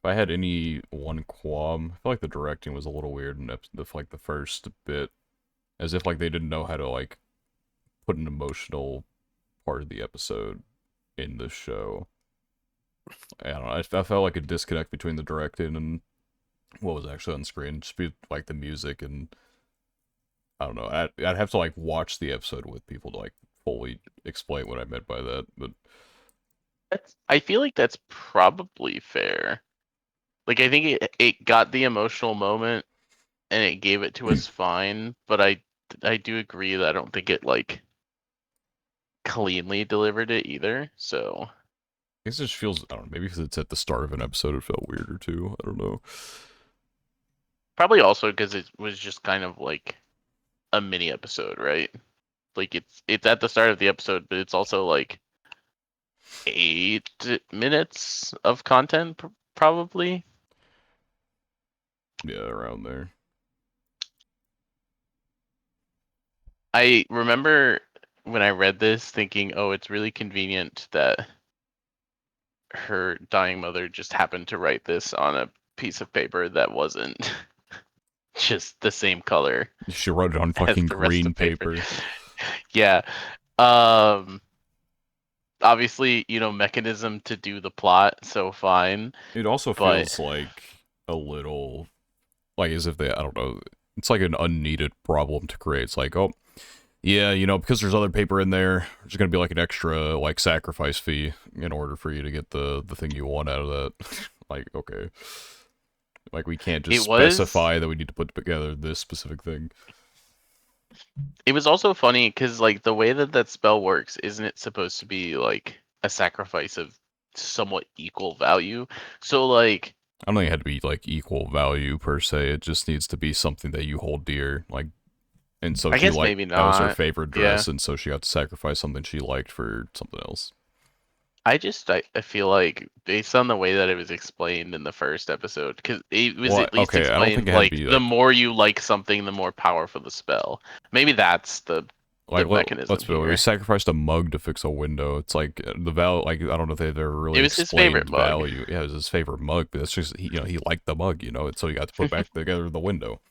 A: I had any one qualm, I feel like the directing was a little weird in like the first bit, as if like they didn't know how to like put an emotional part of the episode in the show. I don't know. I felt like a disconnect between the directing and what was actually on screen. Just be like the music and I don't know. I'd have to like watch the episode with people to like fully explain what I meant by that. But
C: I feel like that's probably fair. Like I think it got the emotional moment and it gave it to us fine, but I do agree that I don't think it like cleanly delivered it either. So
A: guess it just feels, I don't know, maybe because it's at the start of an episode, it felt weirder too. I don't know.
C: Probably also because it was just kind of like a mini episode, right? Like it's at the start of the episode, but it's also like 8 minutes of content, probably.
A: Yeah, around there.
C: I remember when I read this thinking, oh, it's really convenient that her dying mother just happened to write this on a piece of paper that wasn't just the same color
A: She wrote it on
C: as
A: fucking
C: the rest
A: green
C: of paper.
A: paper.
C: Yeah. Um Obviously, mechanism to do the plot, so fine.
A: It also
C: But
A: feels like a little, like as if they, I don't know, it's like an unneeded problem to create. It's like, oh, yeah, because there's other paper in there, there's gonna be like an extra like sacrifice fee in order for you to get the thing you want out of that. Like, okay, like we can't just
C: it was
A: specify that we need to put together this specific thing.
C: it was also funny because like the way that that spell works, isn't it supposed to be like a sacrifice of somewhat equal value? So like
A: I don't think it had to be like equal value per se. It just needs to be something that you hold dear. Like, and so
C: I
A: she
C: guess
A: like
C: maybe
A: that was her
C: not.
A: favorite
C: Yeah.
A: dress, and so she got to sacrifice something she liked for something else.
C: I feel like based on the way that it was explained in the first episode, because it was
A: Well,
C: at least
A: okay, I don't think
C: explained
A: it had to
C: like
A: be
C: the
A: like
C: more you like something, the more powerful the spell. Maybe that's the
A: let's
C: mechanism
A: be real. We
C: here.
A: sacrificed a mug to fix a window. It's like the value. Like I don't know if they've ever
C: It
A: really
C: was his favorite
A: explained
C: mug.
A: value. Yeah, it was his favorite mug, but that's just he liked the mug, and so he got to put back together the window.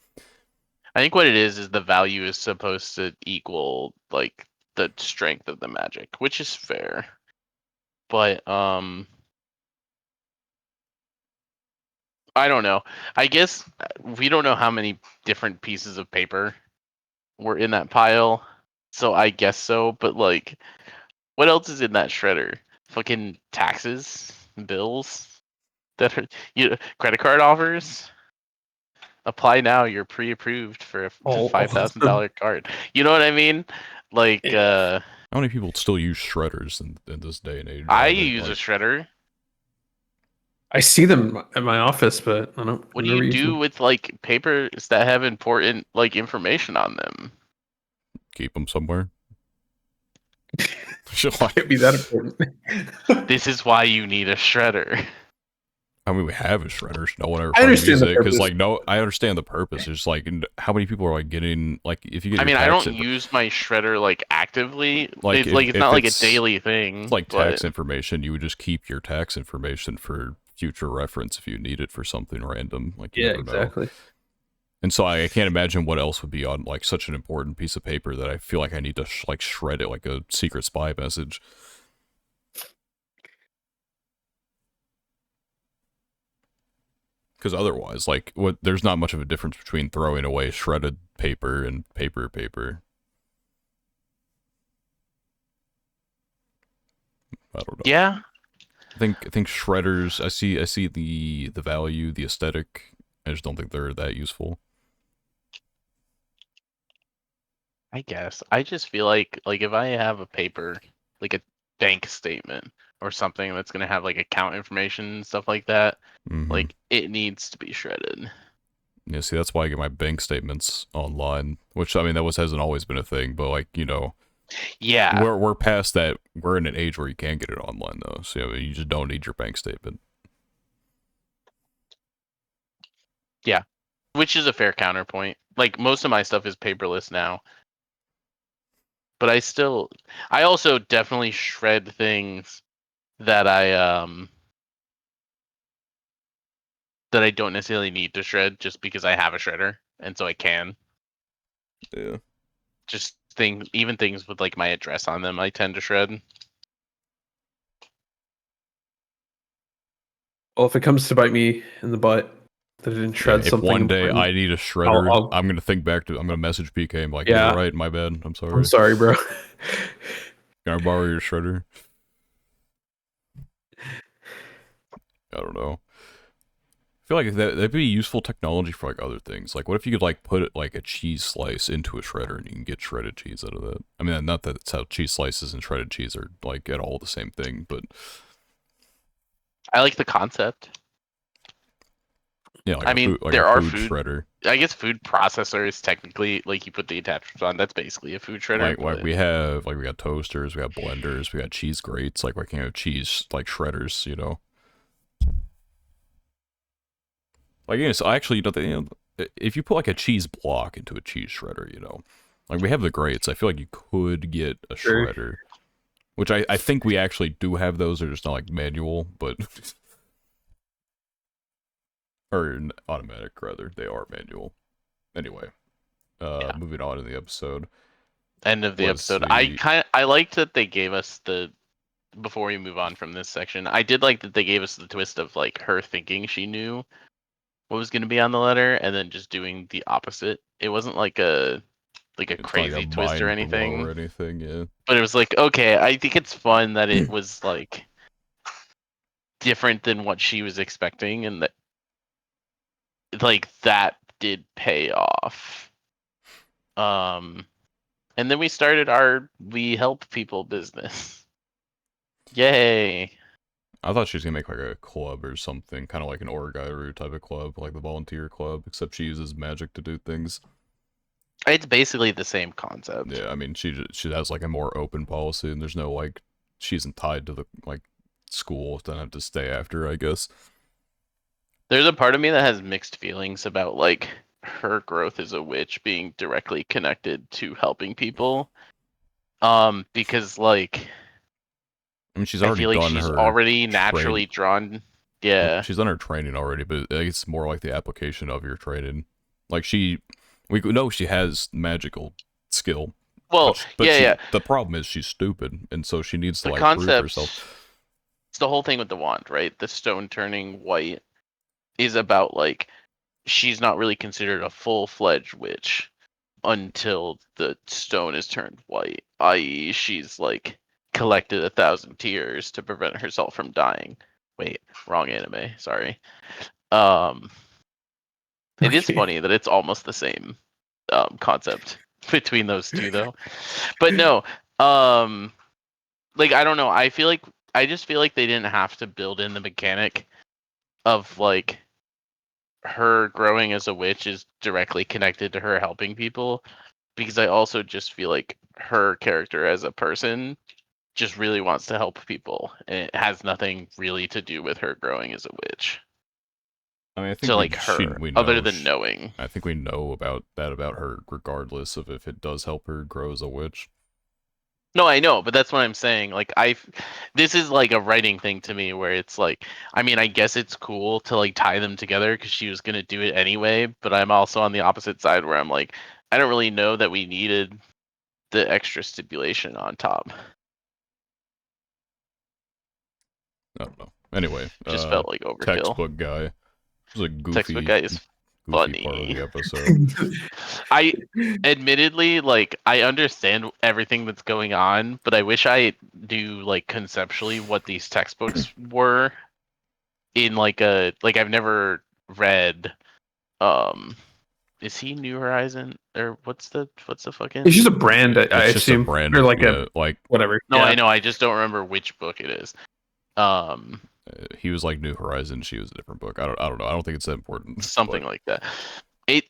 C: I think what it is the value is supposed to equal like the strength of the magic, which is fair. But I don't know. I guess we don't know how many different pieces of paper were in that pile. So I guess so, but like what else is in that shredder? Fucking taxes, bills that are credit card offers. Apply now. You're pre-approved for a
B: All of them.
C: $5,000 card. You know what I mean? Like,
B: Yeah.
A: How many people still use shredders in this day and age?
C: I
A: Either
C: use a
A: like
C: shredder.
B: I see them at my office, but I don't.
C: What
B: I've
C: do you
B: never used
C: do
B: them.
C: with like papers that have important like information on them?
A: keep them somewhere. Just like,
B: Can't be that important.
C: This is why you need a shredder.
A: I mean, we have a shredder. No one ever
B: I
A: fucking
B: understand
A: uses
B: the
A: it because,
B: purpose.
A: like, no, I understand the purpose. It's just like, how many people are like getting like if you get
C: I
A: your
C: mean, I
A: tax
C: don't use my shredder like actively.
A: like
C: It's like it's not
A: if
C: like a
A: it's
C: daily thing,
A: like
C: but
A: tax information, you would just keep your tax information for future reference if you need it for something random. Like you
B: Yeah,
A: never know.
B: exactly.
A: And so I can't imagine what else would be on like such an important piece of paper that I feel like I need to like shred it like a secret spy message. Because otherwise, like, there's not much of a difference between throwing away shredded paper and paper. I don't know.
C: yeah,
A: I think shredders. I see the value, the aesthetic. I just don't think they're that useful.
C: I guess. I just feel like if I have a paper, like a bank statement or something that's gonna have like account information and stuff like that,
A: Mm-hmm.
C: like it needs to be shredded.
A: Yeah, see, that's why I get my bank statements online. Which I mean, hasn't always been a thing, but like
C: Yeah,
A: we're past that. We're in an age where you can get it online though, so you just don't need your bank statement.
C: yeah. Which is a fair counterpoint. Like most of my stuff is paperless now, but I also definitely shred things that I don't necessarily need to shred just because I have a shredder and so I can.
A: Yeah.
C: Just even things with like my address on them, I tend to shred.
B: Well, if it comes to bite me in the butt that I didn't
A: Yeah,
B: shred
A: if
B: something
A: one day
B: important,
A: I need a shredder,
B: I'll
A: I'm gonna think back to. I'm gonna message PK. I'm like, yeah, you're
B: yeah.
A: right. My bad. I'm
B: I'm
A: sorry.
B: sorry, bro.
A: Can I borrow your shredder? I don't know. I feel like that'd be useful technology for like other things. Like, what if you could like put like a cheese slice into a shredder and you can get shredded cheese out of that? I mean, not that it's how cheese slices and shredded cheese are like at all the same thing, but
C: I like the concept.
A: Yeah, like
C: I mean,
A: like a
C: there are
A: food
C: food.
A: shredder.
C: I guess food processor is technically like you put the attachments on. That's basically a food shredder.
A: Like
C: But
A: we got toasters, we got blenders, we got cheese grates. Like we can have cheese like shredders, you know. Like so actually, if you put like a cheese block into a cheese shredder, like we have the grates. I feel like you could get a
B: Sure.
A: shredder, which I think we actually do have those. They're just not like manual, but or automatic rather. They are manual. Anyway,
C: yeah,
A: moving on in the episode.
C: end of the
A: Was
C: episode.
A: the
C: I liked that they gave us the before we move on from this section. I did like that they gave us the twist of like her thinking she knew what was going to be on the letter and then just doing the opposite. It wasn't like a
A: it's not like a
C: crazy twist or
A: mind blow
C: anything,
A: or anything, yeah.
C: but it was like okay. I think it's fun that it was like different than what she was expecting, and that like that did pay off. And then we started our we help people business. Yay!
A: I thought she was gonna make like a club or something, kind of like an Origairu type of club, like the volunteer club, except she uses magic to do things.
C: It's basically the same concept.
A: Yeah, I mean, she has like a more open policy, and there's no like she isn't tied to the like school, doesn't have to stay after, I guess.
C: There's a part of me that has mixed feelings about like her growth as a witch being directly connected to helping people. Because like
A: I mean, she's
C: I
A: already
C: feel like
A: done
C: she's
A: her
C: already
A: train.
C: naturally drawn. Yeah.
A: She's done her training already, but it's more like the application of your training. Like we know she has magical skill,
C: Well, yeah.
A: the problem is she's stupid, and so she needs to
C: The
A: like prove
C: concept,
A: herself.
C: it's the whole thing with the wand, right? The stone turning white is about like she's not really considered a full-fledged witch until the stone is turned white, i.e., she's like collected 1,000 tears to prevent herself from dying. Wait, wrong anime. Sorry. Um, it is
B: Okay.
C: funny that it's almost the same concept between those two, though. But no, like I don't know. I just feel like they didn't have to build in the mechanic of like her growing as a witch is directly connected to her helping people, because I also just feel like her character as a person just really wants to help people, and it has nothing really to do with her growing as a witch.
A: I mean, I think
C: To like her,
A: we
C: other
A: know
C: than knowing.
A: I think we know about that about her, regardless of if it does help her grow as a witch.
C: No, I know, but that's what I'm saying. Like this is like a writing thing to me where it's like, I mean, I guess it's cool to like tie them together because she was gonna do it anyway. But I'm also on the opposite side where I'm like, I don't really know that we needed the extra stipulation on top.
A: I don't know. Anyway,
C: Just felt like overkill.
A: textbook guy. It was a
C: Textbook guy is
A: goofy part of
C: funny.
A: the episode.
C: I admittedly like I understand everything that's going on, but I wish I knew like conceptually what these textbooks were in like a like I've never read is he New Horizon or what's the fucking
B: It's just a brand, I
A: It's just a
B: assume,
A: brand
B: or
A: of
B: like a
A: like
B: whatever.
C: No,
B: Yeah.
C: I know, I just don't remember which book it is.
A: he was like New Horizon, she was a different book. I don't know. I don't think it's that important.
C: Something
A: But
C: like that.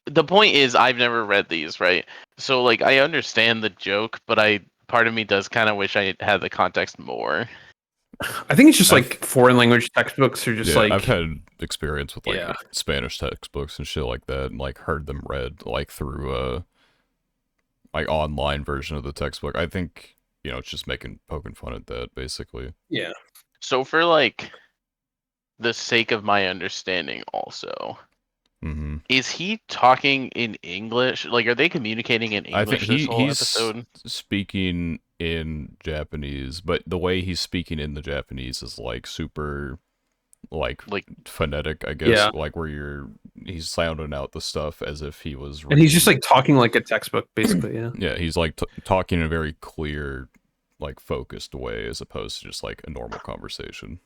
C: The point is I've never read these, right? So like I understand the joke, but part of me does kind of wish I had the context more.
B: I think it's just
A: I've
B: like foreign language textbooks are just
A: yeah,
B: like
A: I've had experience with like
B: yeah.
A: Spanish textbooks and shit like that, and like heard them read like through like online version of the textbook. I think it's just poking fun at that basically.
B: Yeah.
C: So for like the sake of my understanding also, is he talking in English? Like are they communicating in
A: I think
C: English this whole
A: he's
C: episode?
A: speaking in Japanese, but the way he's speaking in the Japanese is like super like
C: Like
A: phonetic, I guess,
B: Yeah.
A: like where he's sounding out the stuff as if he was
B: And he's just
A: reading.
B: like talking like a textbook, basically. Yeah.
A: Yeah, he's like talking in a very clear, like focused way as opposed to just like a normal conversation.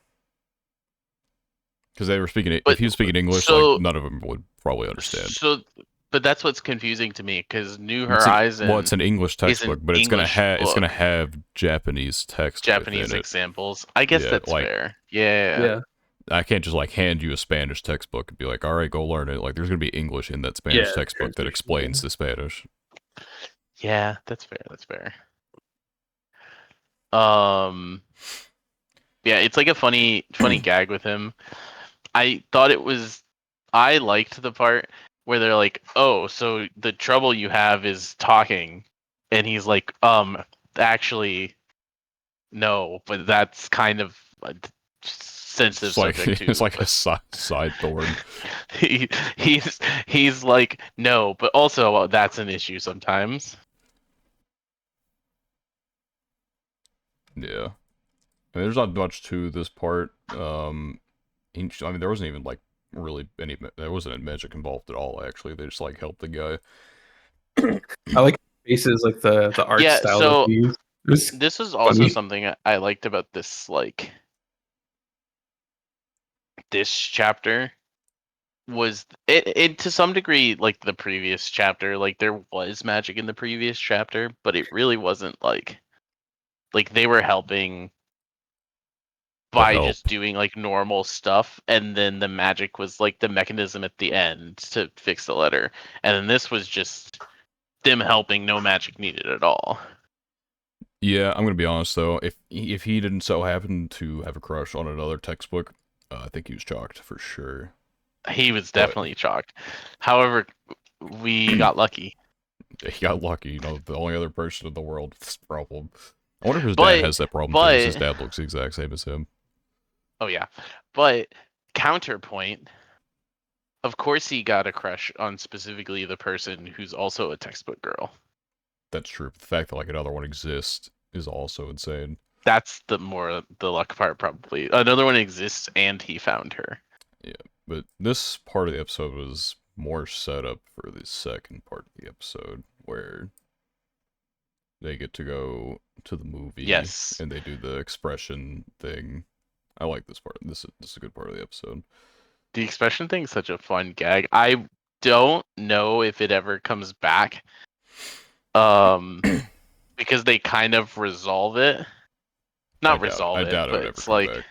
A: Because they were speaking, if
C: but
A: he was speaking English, like
C: so
A: none of them would probably understand.
C: so but that's what's confusing to me because New
A: It's
C: Horizon
A: an English
C: is an
A: textbook, but
C: English
A: it's gonna
C: book.
A: have Japanese text
C: Japanese
A: within it.
C: examples. I guess
A: Yeah,
C: that's
A: like
C: fair. Yeah.
B: Yeah.
A: I can't just like hand you a Spanish textbook and be like, all right, go learn it. Like, there's gonna be English in that Spanish
B: Yeah,
A: textbook that
B: translation.
A: explains the Spanish.
C: Yeah, that's fair. That's fair. Um, yeah, it's like a funny gag with him. I thought it was. I liked the part where they're like, "Oh, so the trouble you have is talking," and he's like, actually, no, but that's kind of a sensitive
A: It's like
C: subject
A: it's
C: too."
A: like a side thorn.
C: he he's like, no, but also that's an issue sometimes.
A: Yeah. I mean, there's not much to this part. I mean, there wasn't even like really any. There wasn't any magic involved at all. Actually, they just like helped the guy.
B: I like faces, like the art
C: Yeah,
B: style that
C: so
B: he used. It was
C: this is also
B: funny.
C: something I liked about this chapter was it to some degree like the previous chapter. Like there was magic in the previous chapter, but it really wasn't like they were helping
A: To
C: by
A: help.
C: just doing like normal stuff, and then the magic was like the mechanism at the end to fix the letter, and then this was just them helping, no magic needed at all.
A: Yeah, I'm gonna be honest though. If he didn't so happen to have a crush on another textbook, I think he was chalked for sure.
C: He was
A: But
C: definitely shocked. However, we got lucky.
A: he got lucky. You know, the only other person in the world with this problem. I wonder if his dad
C: but
A: has that problem too, because his
C: but
A: dad looks the exact same as him.
C: oh yeah, but counterpoint, of course he got a crush on specifically the person who's also a textbook girl.
A: That's true. The fact that like another one exists is also insane.
C: That's the luck part probably. Another one exists and he found her.
A: Yeah, but this part of the episode was more set up for the second part of the episode, where they get to go to the movie
C: Yes.
A: and they do the expression thing. I like this part. This is a good part of the episode.
C: The expression thing is such a fun gag. I don't know if it ever comes back. Because they kind of resolve it. Not resolve
A: I
C: it,
A: doubt it
C: but
A: would ever
C: it's
A: come
C: like
A: back.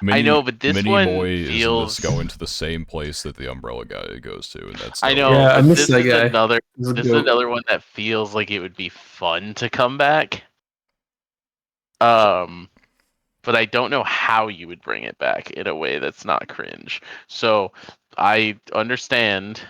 C: I know, but this
A: Mini
C: one
A: Boy is just
C: feels.
A: going to the same place that the Umbrella guy goes to, and that's
C: I
A: nowhere.
C: know,
B: Yeah, I
C: but
B: miss
C: this
B: that
C: is
B: guy.
C: another.
B: He was a
C: This is
B: goat.
C: another one that feels like it would be fun to come back. Um, but I don't know how you would bring it back in a way that's not cringe. So I understand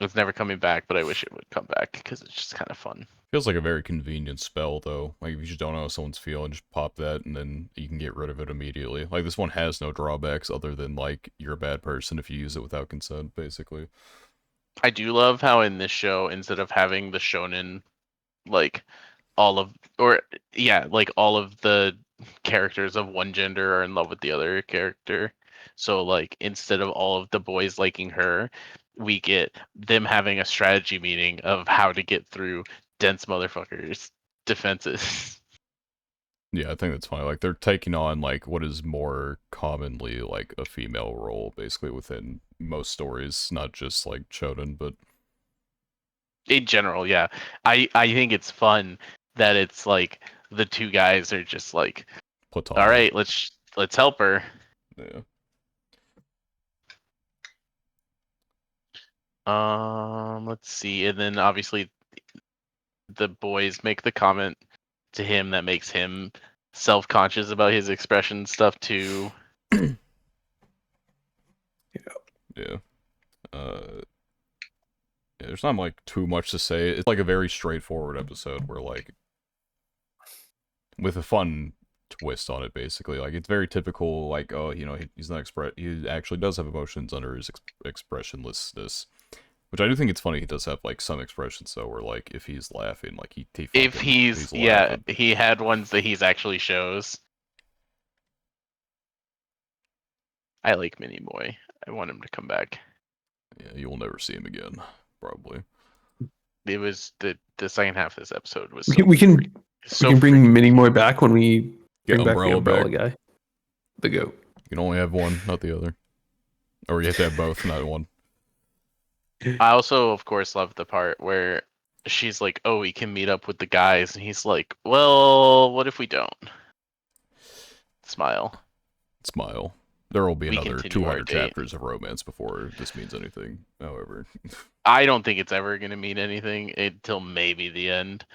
C: it's never coming back, but I wish it would come back because it's just kind of fun.
A: Feels like a very convenient spell, though. Like, if you just don't know how someone's feeling, just pop that, and then you can get rid of it immediately. Like, this one has no drawbacks other than, like, you're a bad person if you use it without consent, basically.
C: I do love how in this show, instead of having the shonen like all of or yeah, like all of the characters of one gender are in love with the other character. So like instead of all of the boys liking her, we get them having a strategy meeting of how to get through dense motherfuckers defenses.
A: Yeah, I think that's fine. Like, they're taking on, like, what is more commonly, like, a female role, basically, within most stories. Not just, like, shonen, but
C: In general, yeah. I think it's fun that it's like the two guys are just like, all
A: platonic.
C: right, let's help her.
A: Yeah.
C: Let's see. And then obviously the boys make the comment to him that makes him self-conscious about his expression stuff too.
A: Yeah. Uh, yeah, there's not, like, too much to say. It's, like, a very straightforward episode where, like, with a fun twist on it, basically. Like, it's very typical, like, oh, you know, he's not he actually does have emotions under his expressionlessness. Which I do think it's funny he does have, like, some expressions, though, where, like, if he's laughing, like,
C: If
A: he's
C: yeah,
A: laughing.
C: he had ones that he's actually shows. I like Mini Boy. I want him to come back.
A: Yeah, you will never see him again, probably.
C: It was the second half of this episode was
B: We
C: so
B: can we can, we
C: so
B: can bring
C: freaking
B: Mini Moy back when we
A: Get
B: bring back the
A: Umbrella
B: umbrella
A: back.
B: guy, the goat.
A: You can only have one, not the other. Or you have to have both, not one.
C: I also, of course, love the part where she's like, "Oh, we can meet up with the guys," and he's like, "Well, what if we don't?" Smile.
A: smile. There will be
C: We
A: another
C: continue our
A: 200
C: date.
A: chapters of romance before this means anything. However,
C: I don't think it's ever going to mean anything until maybe the end.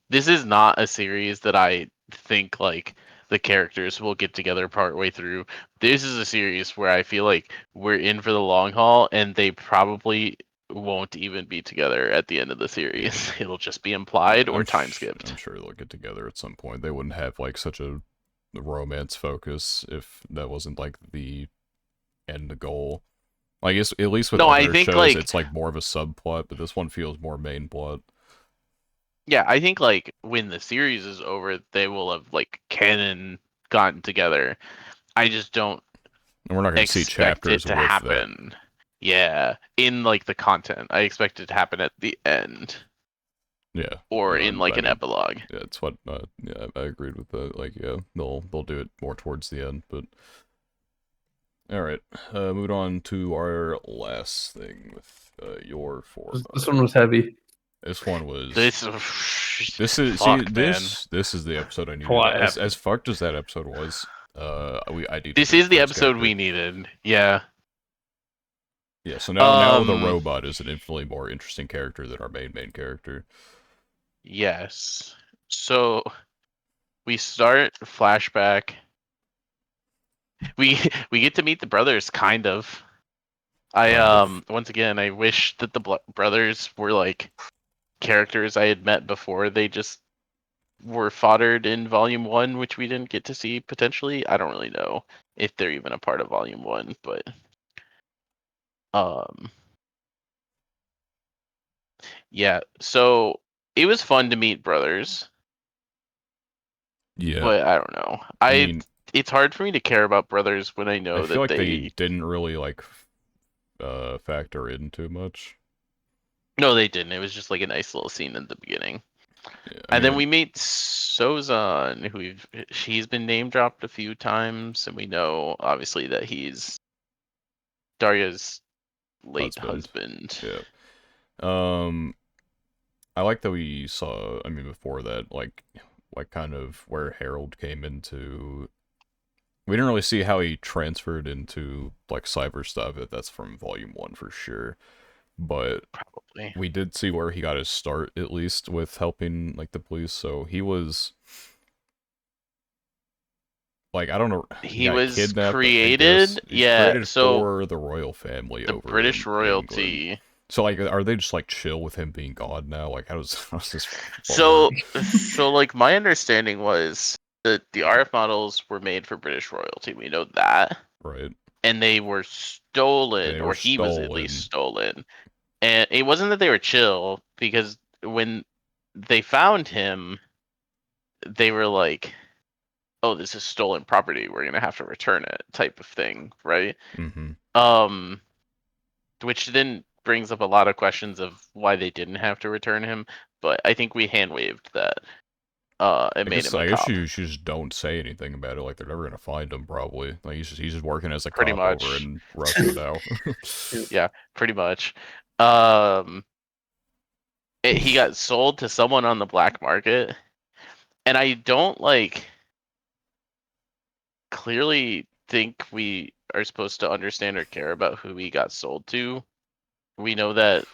C: This is not a series that I think like the characters will get together partway through. This is a series where I feel like we're in for the long haul, and they probably won't even be together at the end of the series. It'll just be implied or time
A: I'm
C: skipped.
A: sure they'll get together at some point. They wouldn't have like such a romance focus if that wasn't like the end goal. Like at least with
C: No, I
A: other
C: think
A: shows,
C: like
A: it's like more of a subplot, but this one feels more main plot.
C: yeah, I think like when the series is over, they will have like canon gotten together. I just don't
A: And we're not going to see
C: expect it
A: chapters
C: to
A: with that.
C: happen. Yeah, in like the content, I expect it to happen at the end
A: Yeah.
C: or
A: No,
C: in like
A: I
C: an
A: mean,
C: epilogue.
A: yeah, it's what. Yeah, I agreed with that. Like, yeah, they'll do it more towards the end, but. All right, moving on to our last thing with your form.
B: This one was heavy.
A: This one was.
C: This
A: This is see
C: fuck, man.
A: this is the episode I
B: A
A: needed.
B: lot
A: As
B: happened.
A: fucked as that episode was, I needed
C: This
A: a
C: is the
A: Prince
C: episode
A: character.
C: we needed. Yeah.
A: Yeah, so now the
C: Um.
A: robot is an infinitely more interesting character than our main character.
C: Yes. So we start flashback. We we get to meet the brothers, kind of. I
A: Kind of.
C: once again I wish that the brothers were like characters I had met before. They just were foddered in Volume One, which we didn't get to see potentially. I don't really know if they're even a part of Volume One, but um, yeah. So it was fun to meet brothers,
A: Yeah,
C: but I don't know.
A: I mean,
C: It's hard for me to care about brothers when I
A: I
C: know
A: feel
C: that
A: like they
C: they
A: didn't really like factor in too much.
C: no, they didn't. It was just like a nice little scene in the beginning.
A: Yeah, I
C: And then
A: mean,
C: we meet Sozan, she's been name dropped a few times, and we know obviously that he's Darya's late
A: husband.
C: husband.
A: Yeah. Um, I like that we saw. I mean, before that, like kind of where Harold came into. We didn't really see how he transferred into like cyber stuff. That's from Volume One for sure. But
C: Probably.
A: we did see where he got his start, at least with helping like the police. So he was like, I don't know, he
C: He
A: got
C: was
A: kidnapped, I guess.
C: created,
A: He's
C: yeah,
A: created
C: so
A: for the royal family
C: the
A: over
C: British
A: in England.
C: royalty.
A: So like, are they just like chill with him being God now? Like, how does this
C: So
A: work?
C: so like my understanding was that the RF models were made for British royalty. We know that.
A: Right?
C: And they were stolen,
A: They were
C: or he was at least
A: stolen.
C: stolen. And it wasn't that they were chill, because when they found him, they were like, "Oh, this is stolen property. We're gonna have to return it," type of thing, right?
A: Mm-hmm.
C: Um, which then brings up a lot of questions of why they didn't have to return him. But I think we hand waved that. It made him a
A: I guess
C: cop,
A: you just don't say anything about it. Like they're never gonna find him. Probably. Like he's just working as a
C: pretty
A: cop over
C: much.
A: in Russia now.
C: Yeah, pretty much. Um, he got sold to someone on the black market, and I don't like clearly think we are supposed to understand or care about who he got sold to. We know that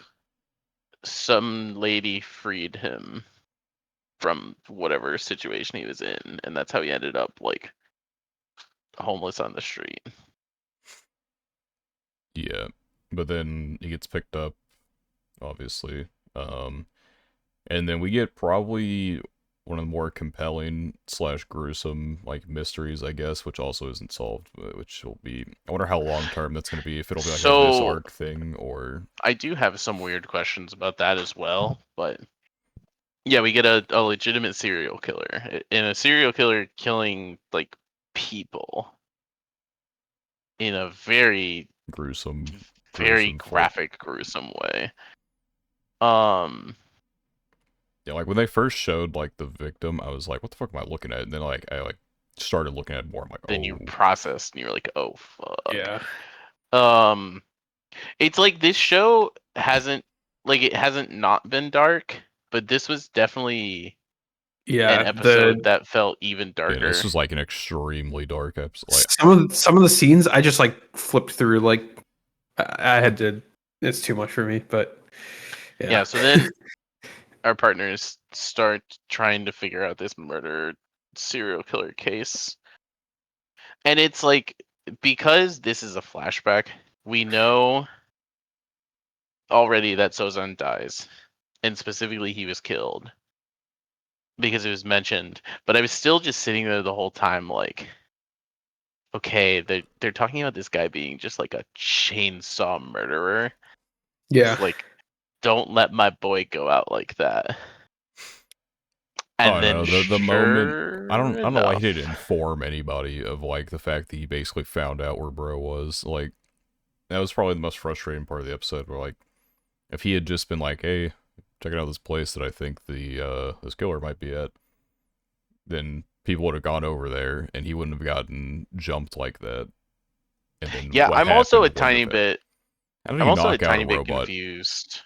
C: some lady freed him from whatever situation he was in, and that's how he ended up like homeless on the street.
A: Yeah, but then he gets picked up, obviously. And then we get probably one of the more compelling slash gruesome like mysteries, I guess, which also isn't solved, which will be. I wonder how long term that's gonna be. If it'll be like a this
C: So
A: arc thing or
C: I do have some weird questions about that as well, but yeah, we get a legitimate serial killer, and a serial killer killing like people in a very
A: gruesome,
C: very
A: like
C: graphic, gruesome way. Um,
A: yeah, like when they first showed like the victim, I was like, what the fuck am I looking at? And then like I like started looking at it more. I'm like,
C: then you
A: oh,
C: process and you're like, oh fuck.
B: Yeah.
C: Um, it's like this show hasn't it hasn't not been dark, but this was definitely
B: Yeah,
C: episode that felt even
A: Yeah,
C: darker.
A: this was like an extremely dark episode. Like,
B: some of the scenes I just like flipped through. Like I had to. It's too much for me. But
C: Yeah, so then our partners start trying to figure out this murder serial killer case. And it's like, because this is a flashback, we know already that Sozan dies. And specifically, he was killed because it was mentioned. But I was still just sitting there the whole time, like, okay, they're talking about this guy being just like a chainsaw murderer.
B: yeah,
C: It's like, don't let my boy go out like that. And
A: oh
C: then,
A: no, the moment I
C: sure
A: don't know why he
C: enough,
A: didn't inform anybody of like the fact that he basically found out where bro was. Like, that was probably the most frustrating part of the episode. Where like, if he had just been like, hey, checking out this place that I think the this killer might be at, then people would have gone over there and he wouldn't have gotten jumped like that. And then
C: yeah,
A: what
C: I'm also a
A: happened wouldn't
C: tiny
A: have happened.
C: bit.
A: How did
C: I'm
A: you
C: also a
A: knock out a
C: tiny bit
A: robot?
C: confused.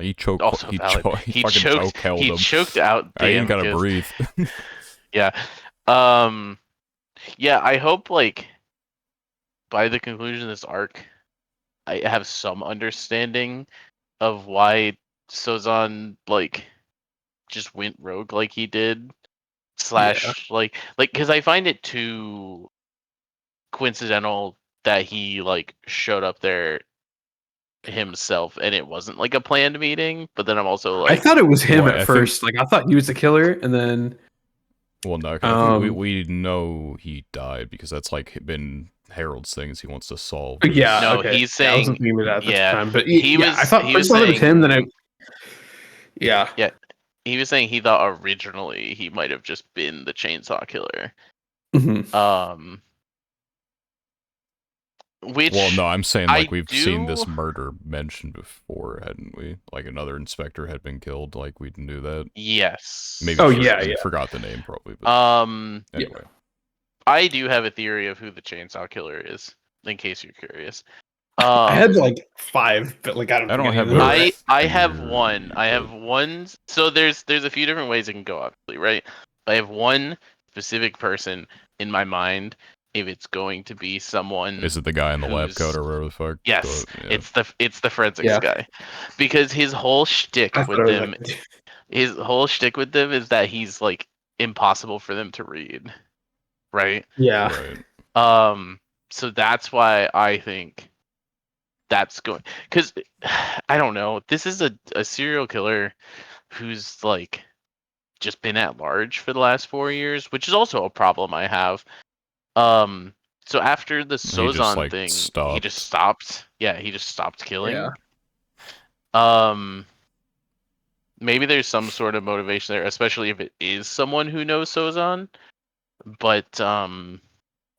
A: He choked.
C: Also valid.
A: He fucking choke held
C: He
A: him.
C: choked out
A: I ain't gotta
C: Damkus.
A: breathe.
C: Yeah. Um. Yeah. I hope like by the conclusion of this arc, I have some understanding of why Sozan like just went rogue like he did.
B: yeah.
C: Slash like because I find it too coincidental that he like showed up there himself and it wasn't like a planned meeting. But then I'm also
B: I
C: like,
B: thought it was him
A: Well,
B: at
A: I think.
B: first. Like I thought he was the killer, and then
A: Well, no, okay. I think
B: um,
A: we know he died because that's like been Harold's things he wants to solve.
B: yeah,
C: no,
B: okay,
C: he's
B: yeah, I wasn't
C: saying,
B: thinking of that at the
C: yeah,
B: time, but
C: he
B: yeah, I
C: was
B: thought
C: he was
B: first I thought it was him, then I
C: saying,
B: yeah,
C: yeah, he was saying he thought originally he might have just been the chainsaw killer.
B: mhm.
C: Um,
A: Well,
C: which
A: no, I'm saying like
C: I
A: we've seen
C: do.
A: this murder mentioned before, hadn't we? Like another inspector had been killed. Like we knew that. Maybe
B: Oh
C: Yes.
B: yeah, yeah,
A: forgot the name probably, but
B: yeah.
A: anyway.
C: I do have a theory of who the chainsaw killer is, in case you're curious.
B: I had
C: Um,
B: like five, but like I don't
A: I
B: think
A: don't
B: any of
A: have
B: them are
A: a
B: right.
C: I have one.
A: theory,
C: I
A: but
C: have one. So there's a few different ways it can go, obviously, right? I have one specific person in my mind. If it's going to be someone
A: is it the guy in the lab coat
C: who's,
A: or whatever the fuck?
C: yes,
A: Yeah.
C: it's the forensics
B: Yeah,
C: guy, because his whole
B: I
C: shtick
B: thought
C: with
B: it was
C: them,
B: like
C: is that he's like impossible for them to read, right?
B: yeah,
A: Right.
C: Um, so that's why I think that's going, because I don't know. This is a serial killer who's like just been at large for the last 4 years, which is also a problem I have. Um, so after the
A: He just
C: Sozan
A: like
C: thing, he just
A: stopped.
C: stopped. Yeah, he just stopped
B: yeah.
C: killing. Um, maybe there's some sort of motivation there, especially if it is someone who knows Sozan. But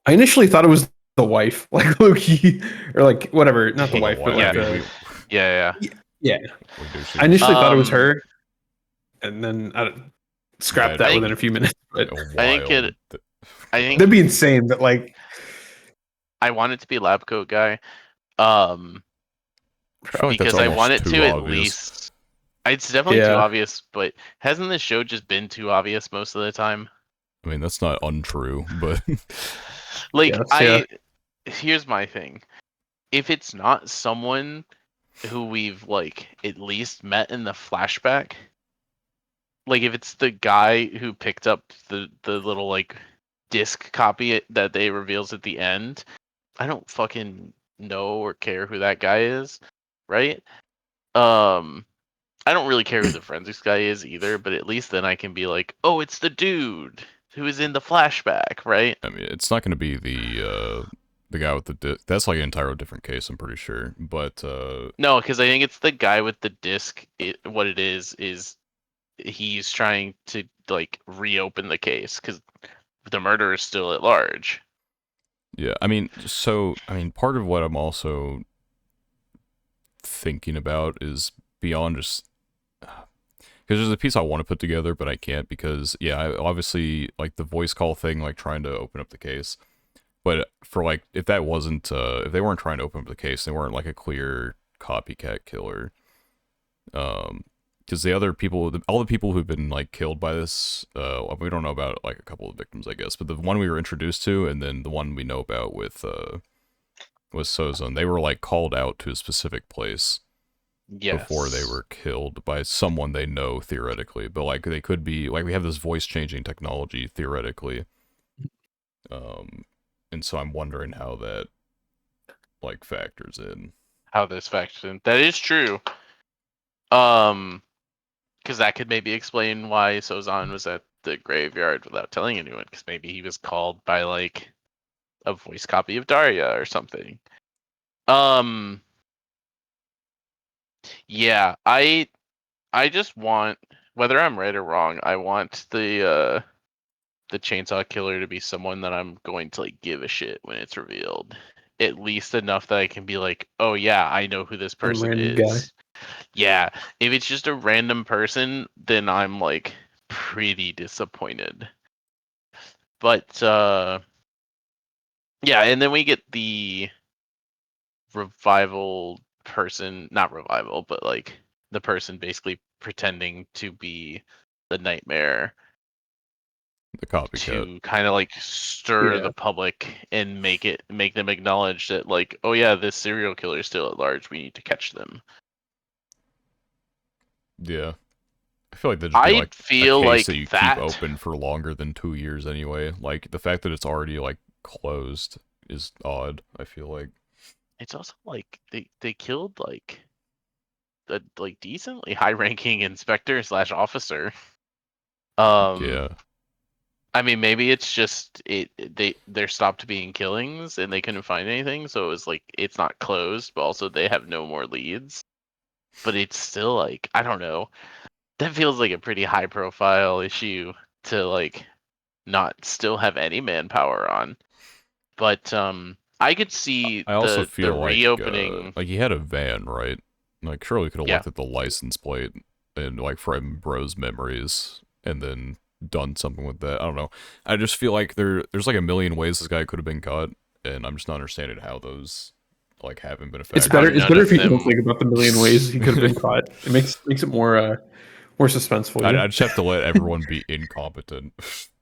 B: I initially thought it was the wife, like Loki, or like whatever, not the
A: Well, the
B: wife, but
A: why? I
B: like
C: yeah,
A: mean,
B: the
C: yeah.
B: yeah.
A: we do see
B: I
A: this
B: initially thought it was
C: Um,
B: her, and then I scrapped
A: that
C: I
B: that
C: think
B: within a few minutes. But
C: I think
A: wild.
C: it. I
B: that'd
C: think
B: be insane. But like,
C: I want it to be lab coat guy. Um,
A: I feel like that's
C: because I want
A: almost
C: it
A: too
C: to at
A: obvious.
C: least. It's definitely too
B: yeah,
C: obvious, but hasn't this show just been too obvious most of the time?
A: I mean, that's not untrue, but
C: Like
B: yes, yeah,
C: here's my thing. If it's not someone who we've like at least met in the flashback, like if it's the guy who picked up the little like disc copy that they reveals at the end, I don't fucking know or care who that guy is, right? Um, I don't really care who the forensics guy is either, but at least then I can be like, oh, it's the dude who is in the flashback, right?
A: I mean, it's not going to be the guy with the that's like an entirely different case. I'm pretty sure, but
C: No, because I think it's the guy with the disc. What it is he's trying to like reopen the case because the murderer is still at large.
A: yeah. I mean, part of what I'm also thinking about is beyond just because there's a piece I want to put together, but I can't because yeah, obviously like the voice call thing, like trying to open up the case. But for like, if that wasn't, if they weren't trying to open up the case, they weren't like a clear copycat killer. Um, because the other people, all the people who've been like killed by this, we don't know about like a couple of victims, I guess, but the one we were introduced to, and then the one we know about with Sozon, they were like called out to a specific place before they
C: Yes.
A: were killed by someone they know theoretically, but like they could be like we have this voice changing technology theoretically, and so I'm wondering how that like factors in.
C: How this factors in. That is true. Because that could maybe explain why Sozan was at the graveyard without telling anyone. Because maybe he was called by like a voice copy of Daria or something. Yeah, I just want, whether I'm right or wrong, I want the chainsaw killer to be someone that I'm going to like give a shit when it's revealed. At least enough that I can be like, oh yeah, I know who this
B: Some
C: person
B: random guy.
C: is. Yeah, if it's just a random person, then I'm like pretty disappointed. But yeah, and then we get the revival person, not revival, but like the person basically pretending to be the nightmare
A: The copycat.
C: to kind of like stir
B: Yeah.
C: the public and make them acknowledge that like, oh yeah, this serial killer is still at large. We need to catch them.
A: Yeah. I feel like that'd just be
C: I
A: like a
C: feel
A: case that
C: like
A: you keep
C: that.
A: open for longer than 2 years anyway. Like the fact that it's already like closed is odd, I feel like.
C: It's also like they killed like a like decently high ranking inspector slash officer. Um,
A: Yeah.
C: I mean, maybe it's just they're stopped being killings and they couldn't find anything, so it was like it's not closed, but also they have no more leads. But it's still like I don't know. That feels like a pretty high profile issue to like not still have any manpower on. But I could see
A: I also
C: the
A: feel
C: reopening.
A: like he had a van, right? Like surely could have
C: Yeah,
A: looked at the license plate and like from Bro's memories and then done something with that. I don't know. I just feel like there's like a million ways this guy could have been caught, and I'm just not understanding how those like haven't been a
B: It's
C: how
B: better.
A: factor.
B: It's
C: none
B: better
C: of
B: if you don't
C: them.
B: think about the million ways he could have been caught. It makes it more suspenseful.
A: I just have to let everyone be incompetent,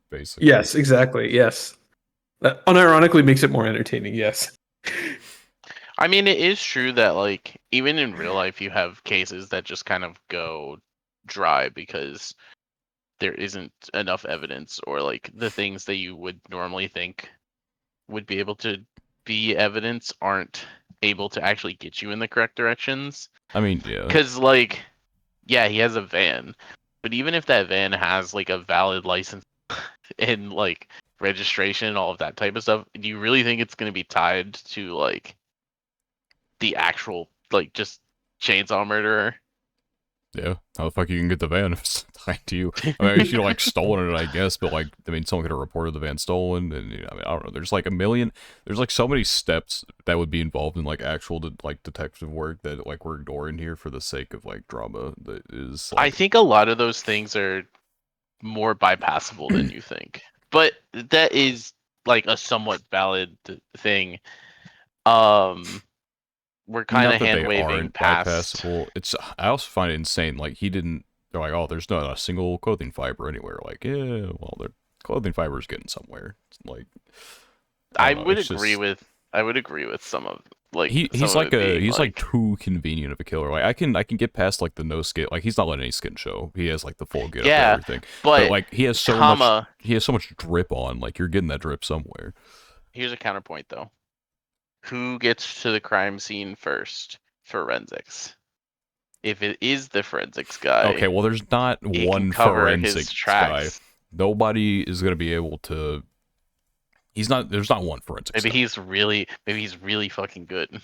A: basically.
B: Yes, exactly. Yes, that unironically makes it more entertaining. Yes.
C: I mean, it is true that like even in real life, you have cases that just kind of go dry because there isn't enough evidence, or like the things that you would normally think would be able to be evidence aren't able to actually get you in the correct directions.
A: I mean, yeah.
C: Because like, yeah, he has a van, but even if that van has like a valid license and like registration and all of that type of stuff, do you really think it's going to be tied to like the actual like just chainsaw murderer?
A: Yeah, how the fuck you can get the van if it's tied to you? I mean, if you like stolen it, I guess, but like, I mean, someone could have reported the van stolen, and you know, I mean, I don't know. There's like a million. There's like so many steps that would be involved in like actual like detective work that like we're ignoring here for the sake of like drama that is
C: I
A: like
C: think a lot of those things are more bypassable than you think, but that is like a somewhat valid thing. Um, we're kind
A: not
C: of
A: that
C: hand
A: they
C: waving
A: aren't
C: past.
A: bypassable. It's I also find it insane. Like he didn't. They're like, oh, there's not a single clothing fiber anywhere. Like, yeah, well, their clothing fiber is getting somewhere. It's like I
C: I
A: don't know.
C: would
A: It's
C: agree
A: just
C: with I would agree with some of some
A: he's
C: of
A: like
C: it
A: a
C: being
A: he's like
C: like,
A: too convenient of a killer. Like I can get past like the no skin. Like he's not letting any skin show. He has like the full get up and
C: yeah,
A: everything. But
C: but
A: like
C: comma,
A: he has so much drip on. Like you're getting that drip somewhere.
C: here's a counterpoint though. Who gets to the crime scene first? Forensics. If it is the forensics
A: Okay,
C: guy,
A: well there's not
C: it can
A: one
C: cover his
A: forensics guy.
C: tracks.
A: Nobody is gonna be able to. He's not. There's not one forensics guy.
C: Maybe he's really fucking good.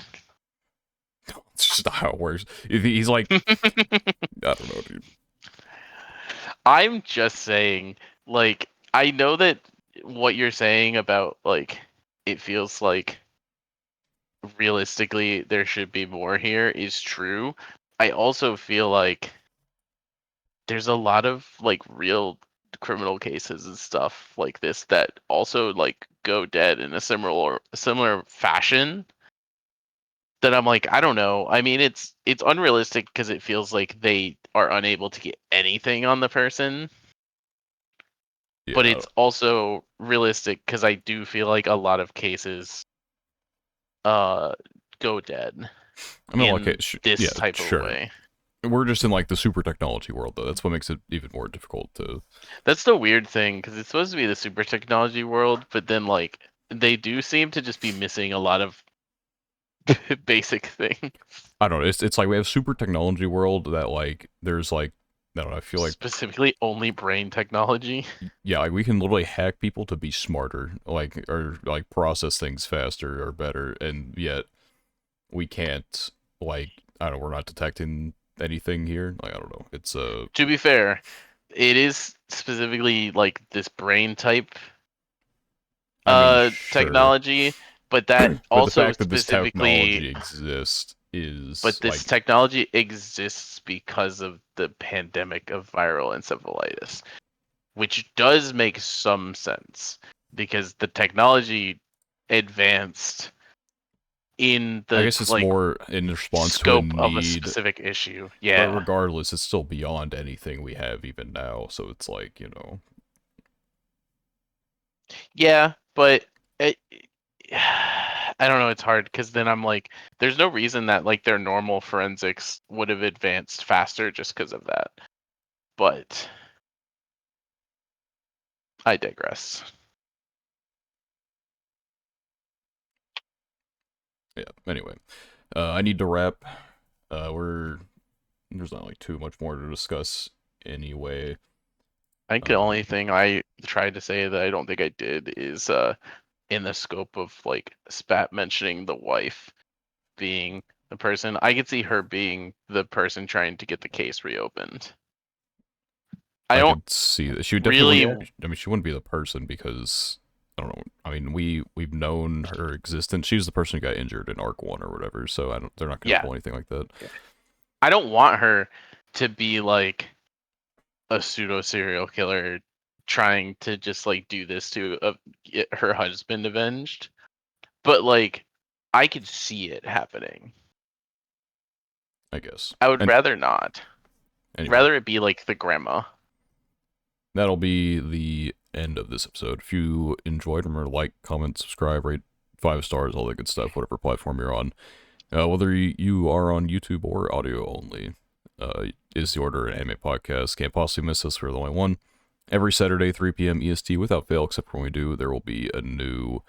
A: It's just not how it works. He's like I don't know, dude.
C: I'm just saying, like, I know that what you're saying about like it feels like realistically there should be more here is true. I also feel like there's a lot of like real criminal cases and stuff like this that also like go dead in a similar fashion that I'm like, I don't know. I mean, it's unrealistic because it feels like they are unable to get anything on the person.
A: Yeah,
C: But it's also realistic because I do feel like a lot of cases go dead
A: I mean,
C: in this
A: yeah,
C: type of
A: sure.
C: way.
A: We're just in like the super technology world, though. That's what makes it even more difficult to.
C: That's the weird thing because it's supposed to be the super technology world, but then like they do seem to just be missing a lot of basic things.
A: I don't know. It's like we have super technology world that like there's like I don't know. I feel like
C: Specifically, only brain technology.
A: yeah, like we can literally hack people to be smarter, like or like process things faster or better, and yet we can't like I don't know. We're not detecting anything here. Like I don't know. It's
C: To be fair, it is specifically like this brain type
A: I mean, sure.
C: technology, but that
A: But the
C: also
A: fact that this
C: specifically
A: technology exists
C: but
A: is
C: this
A: like
C: technology exists because of the pandemic of viral encephalitis, which does make some sense because the technology advanced in
A: I
C: the
A: guess it's
C: like
A: more in response to a
C: scope of a
A: need,
C: specific issue.
A: but
C: Yeah.
A: regardless, it's still beyond anything we have even now. So it's like,
C: Yeah, but it, I don't know, it's hard because then I'm like there's no reason that like their normal forensics would have advanced faster just because of that. But I digress.
A: yeah. Anyway, I need to wrap. There's not like too much more to discuss anyway.
C: I think the only thing I tried to say that I don't think I did is in the scope of like Spat mentioning the wife being the person. I could see her being the person trying to get the case reopened. I
A: I
C: don't
A: could see that she would definitely
C: really.
B: Yeah.
A: wouldn't. I mean, she wouldn't be the person because I don't know. I mean, we've known her existence. She was the person who got injured in Arc One or whatever. So I don't. They're not going to
C: Yeah,
A: pull anything like that.
C: I don't want her to be like a pseudo serial killer trying to just like do this to get her husband avenged. But like, I could see it happening.
A: I guess.
C: I would
A: And
C: rather not.
A: anyway,
C: Rather it be like the grandma.
A: that'll be the end of this episode. If you enjoyed, remember to like, comment, subscribe, rate 5 stars, all that good stuff, whatever platform you're on. Whether you are on YouTube or audio only, is the Order an Anime Podcast. Can't possibly miss us. We're the only one. Every Saturday, 3 p.m. EST, without fail, except for when we do, there will be a new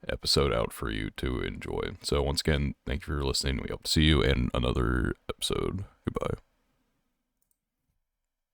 A: episode out for you to enjoy. So once again, thank you for listening. We hope to see you in another episode. Goodbye.